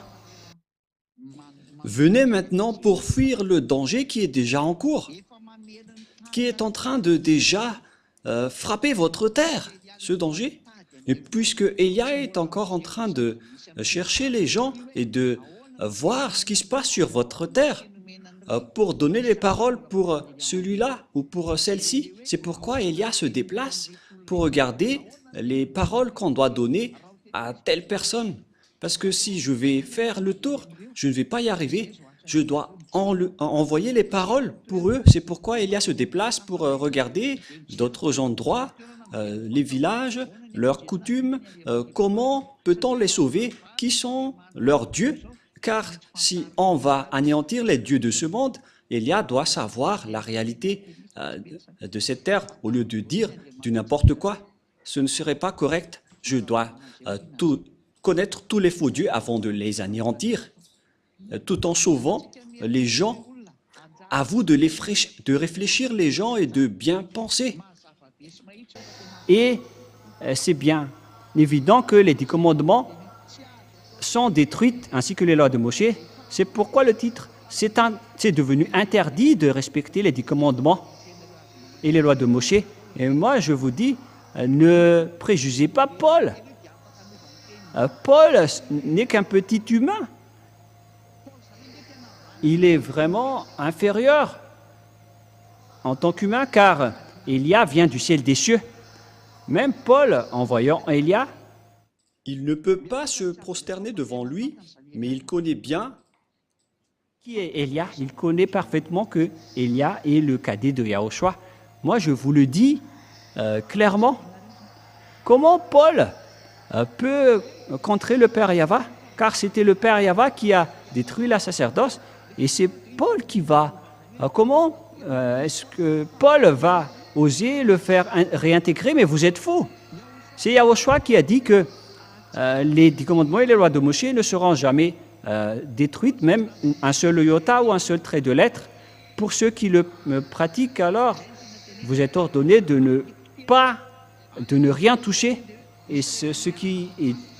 Venez maintenant pour fuir le danger qui est déjà en cours, qui est en train de déjà frapper votre terre, ce danger. Et puisque Elia est encore en train de chercher les gens et de voir ce qui se passe sur votre terre, pour donner les paroles pour celui-là ou pour celle-ci, c'est pourquoi Elia se déplace pour regarder les paroles qu'on doit donner à telle personne. Parce que si je vais faire le tour, je ne vais pas y arriver. Je dois envoyer les paroles pour eux. C'est pourquoi Elia se déplace pour regarder d'autres endroits, les villages, leurs coutumes, comment peut-on les sauver, qui sont leurs dieux. Car si on va anéantir les dieux de ce monde, Elia doit savoir la réalité de cette terre au lieu de dire du n'importe quoi. Ce ne serait pas correct. Je dois connaître tous les faux dieux avant de les anéantir, tout en sauvant les gens. À vous de réfléchir les gens et de bien penser. Et c'est bien évident que les 10 commandements sont détruits, ainsi que les lois de Moïse. C'est pourquoi le titre, c'est devenu interdit de respecter les 10 commandements et les lois de Moïse. Et moi, je vous dis, ne préjugez pas Paul. Paul n'est qu'un petit humain. Il est vraiment inférieur en tant qu'humain, car Élia vient du ciel des cieux. Même Paul, en voyant Élia, il ne peut pas se prosterner devant lui, mais il connaît bien qui est Élia. Il connaît parfaitement que Élia est le cadet de Yahushua. Moi, je vous le dis clairement. Comment Paul peut contrer le Père Yahva? Car c'était le Père Yahva qui a détruit la sacerdoce. Et c'est Paul qui va. Comment est-ce que Paul va oser le faire réintégrer? Mais vous êtes faux. C'est Yahushua qui a dit que les 10 commandements et les lois de Moïse ne seront jamais détruites, même un seul iota ou un seul trait de lettre. Pour ceux qui le pratiquent, alors, vous êtes ordonnés de ne rien toucher. Et ce qui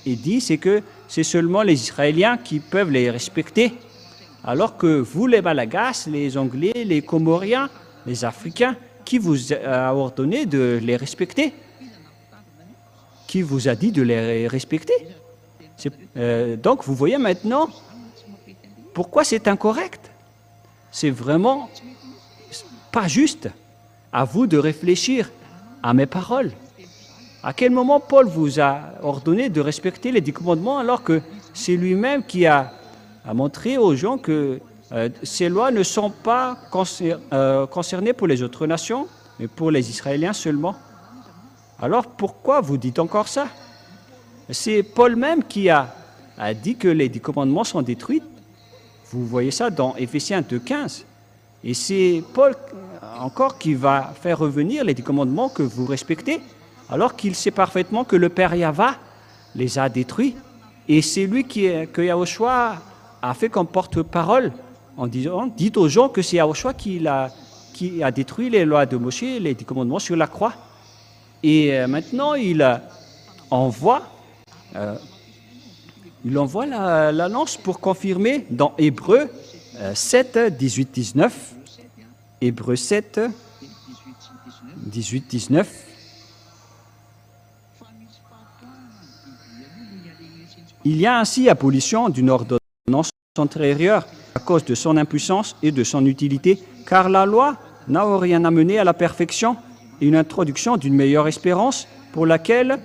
est dit, c'est que c'est seulement les Israéliens qui peuvent les respecter. Alors que vous, les Malagasy, les Anglais, les Comoriens, les Africains, qui vous a ordonné de les respecter? Qui vous a dit de les respecter? Donc, vous voyez maintenant pourquoi c'est incorrect. C'est vraiment pas juste. À vous de réfléchir à mes paroles. À quel moment Paul vous a ordonné de respecter les 10 commandements alors que c'est lui-même qui a montré aux gens que ces lois ne sont pas concernées pour les autres nations, mais pour les Israéliens seulement. Alors pourquoi vous dites encore ça? C'est Paul même qui a dit que les 10 commandements sont détruits. Vous voyez ça dans Éphésiens 2,15. Et c'est Paul encore qui va faire revenir les 10 commandements que vous respectez, alors qu'il sait parfaitement que le Père Yahva les a détruits. Et c'est lui que Yahushua a fait comme porte-parole en disant, dites aux gens que c'est Yahushua qui a détruit les lois de Moshe, les 10 commandements sur la croix. Et maintenant, il envoie la lance pour confirmer dans Hébreux 7, 18, 19. Hébreux 7, 18, 19. Il y a ainsi abolition d'une ordonnance antérieure à cause de son impuissance et de son utilité, car la loi n'a rien amené à la perfection et une introduction d'une meilleure espérance pour laquelle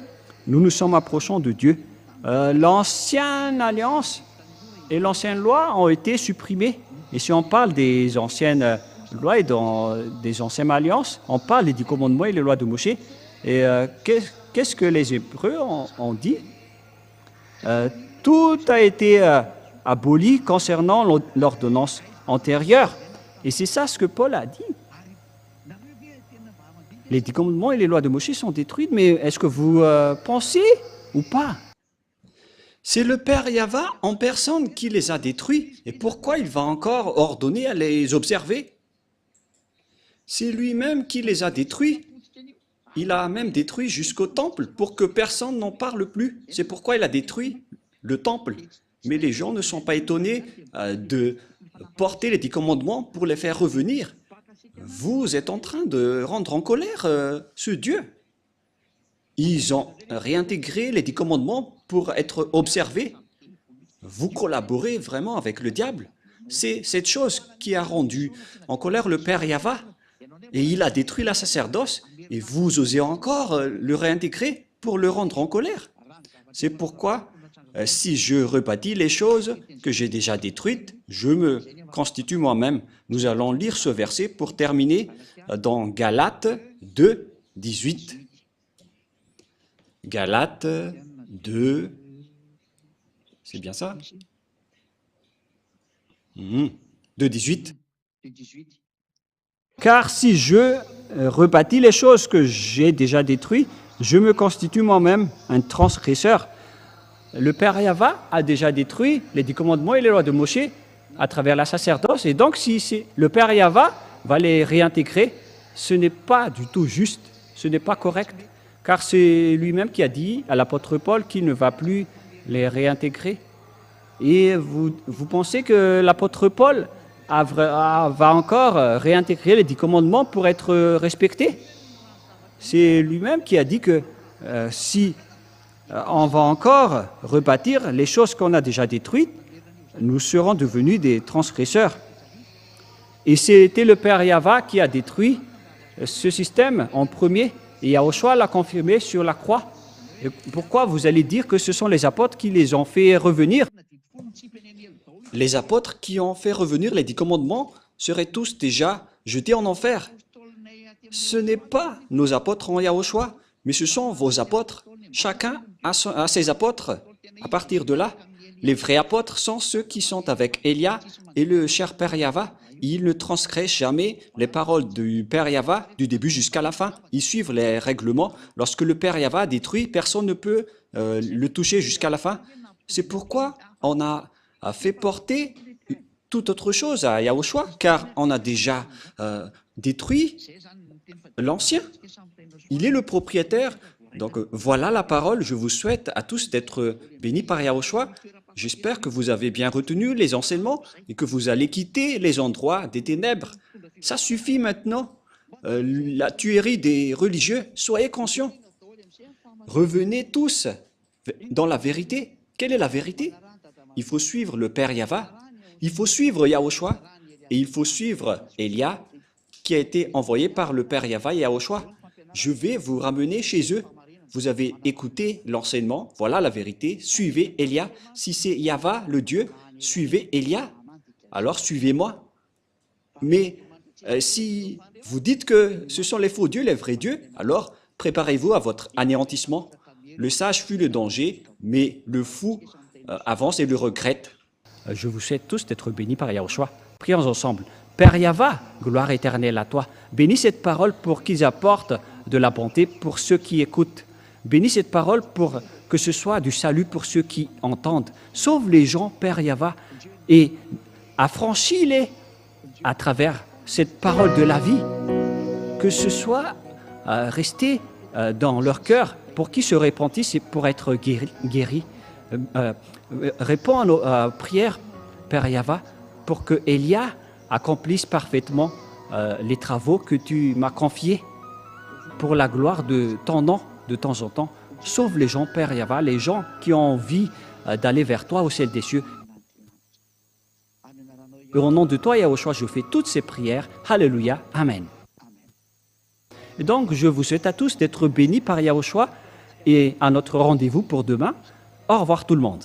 nous nous sommes approchés de Dieu. L'ancienne alliance et l'ancienne loi ont été supprimées. Et si on parle des anciennes lois et des anciennes alliances, on parle des 10 commandements et les lois de Moshe. Et qu'est-ce que les Hébreux ont dit? Tout a été aboli concernant l'ordonnance antérieure. Et c'est ça ce que Paul a dit. Les 10 commandements et les lois de Moshe sont détruites, mais est-ce que vous pensez ou pas? C'est le Père Yahva en personne qui les a détruits. Et pourquoi il va encore ordonner à les observer? C'est lui-même qui les a détruits. Il a même détruit jusqu'au temple pour que personne n'en parle plus. C'est pourquoi il a détruit le temple. Mais les gens ne sont pas étonnés de porter les 10 commandements pour les faire revenir. Vous êtes en train de rendre en colère ce Dieu. Ils ont réintégré les 10 commandements pour être observés. Vous collaborez vraiment avec le diable. C'est cette chose qui a rendu en colère le Père Yahva. Et il a détruit la sacerdoce. Et vous osez encore le réintégrer pour le rendre en colère. C'est pourquoi, si je rebâtis les choses que j'ai déjà détruites, je me constitue moi-même. Nous allons lire ce verset pour terminer dans Galates 2, 18. Galates 2, c'est bien ça? 2, 18. Car si je rebâtis les choses que j'ai déjà détruites, je me constitue moi-même un transgresseur. Le Père Yahva a déjà détruit les 10 commandements et les lois de Moshe à travers la sacerdoce. Et donc, si le Père Yahva va les réintégrer, ce n'est pas du tout juste, ce n'est pas correct. Car c'est lui-même qui a dit à l'apôtre Paul qu'il ne va plus les réintégrer. Et vous pensez que l'apôtre Paul va encore réintégrer les 10 commandements pour être respecté? C'est lui-même qui a dit que si on va encore rebâtir les choses qu'on a déjà détruites, nous serons devenus des transgresseurs. Et c'était le Père Yahva qui a détruit ce système en premier, et Yahushua l'a confirmé sur la croix. Et pourquoi vous allez dire que ce sont les apôtres qui les ont fait revenir? Les apôtres qui ont fait revenir les 10 commandements seraient tous déjà jetés en enfer. Ce n'est pas nos apôtres en Yahushua, mais ce sont vos apôtres. Chacun a ses apôtres. À partir de là, les vrais apôtres sont ceux qui sont avec Elia et le cher Père Yahva. Ils ne transgressent jamais les paroles du Père Yahva du début jusqu'à la fin. Ils suivent les règlements. Lorsque le Père Yahva détruit, personne ne peut le toucher jusqu'à la fin. C'est pourquoi on a fait porter toute autre chose à Yahushua, car on a déjà détruit l'ancien. Il est le propriétaire. Donc voilà la parole. Je vous souhaite à tous d'être bénis par Yahushua. J'espère que vous avez bien retenu les enseignements et que vous allez quitter les endroits des ténèbres. Ça suffit maintenant. La tuerie des religieux, soyez conscients. Revenez tous dans la vérité. Quelle est la vérité? Il faut suivre le Père Yahva, il faut suivre Yahushua et il faut suivre Elia qui a été envoyé par le Père Yahva et Yahushua. Je vais vous ramener chez eux. Vous avez écouté l'enseignement, voilà la vérité, suivez Elia. Si c'est Yahva, le Dieu, suivez Elia, alors suivez-moi. Mais si vous dites que ce sont les faux dieux, les vrais dieux, alors préparez-vous à votre anéantissement. Le sage fuit le danger, mais le fou avance et le regrette. Je vous souhaite tous d'être bénis par Yahushua. Prions ensemble. Père Yahva, gloire éternelle à toi. Bénis cette parole pour qu'ils apportent de la bonté pour ceux qui écoutent. Bénis cette parole pour que ce soit du salut pour ceux qui entendent. Sauve les gens, Père Yahva, et affranchis-les à travers cette parole de la vie. Que ce soit resté dans leur cœur pour qu'ils se repentissent et pour être guéris. Réponds à nos prières, Père Yahva, pour que Elia accomplisse parfaitement les travaux que tu m'as confiés pour la gloire de ton nom de temps en temps. Sauve les gens, Père Yahva, les gens qui ont envie d'aller vers toi au ciel des cieux. Et au nom de toi, Yahushua, je fais toutes ces prières. Alléluia. Amen. Et donc, je vous souhaite à tous d'être bénis par Yahushua et à notre rendez-vous pour demain. Au revoir tout le monde.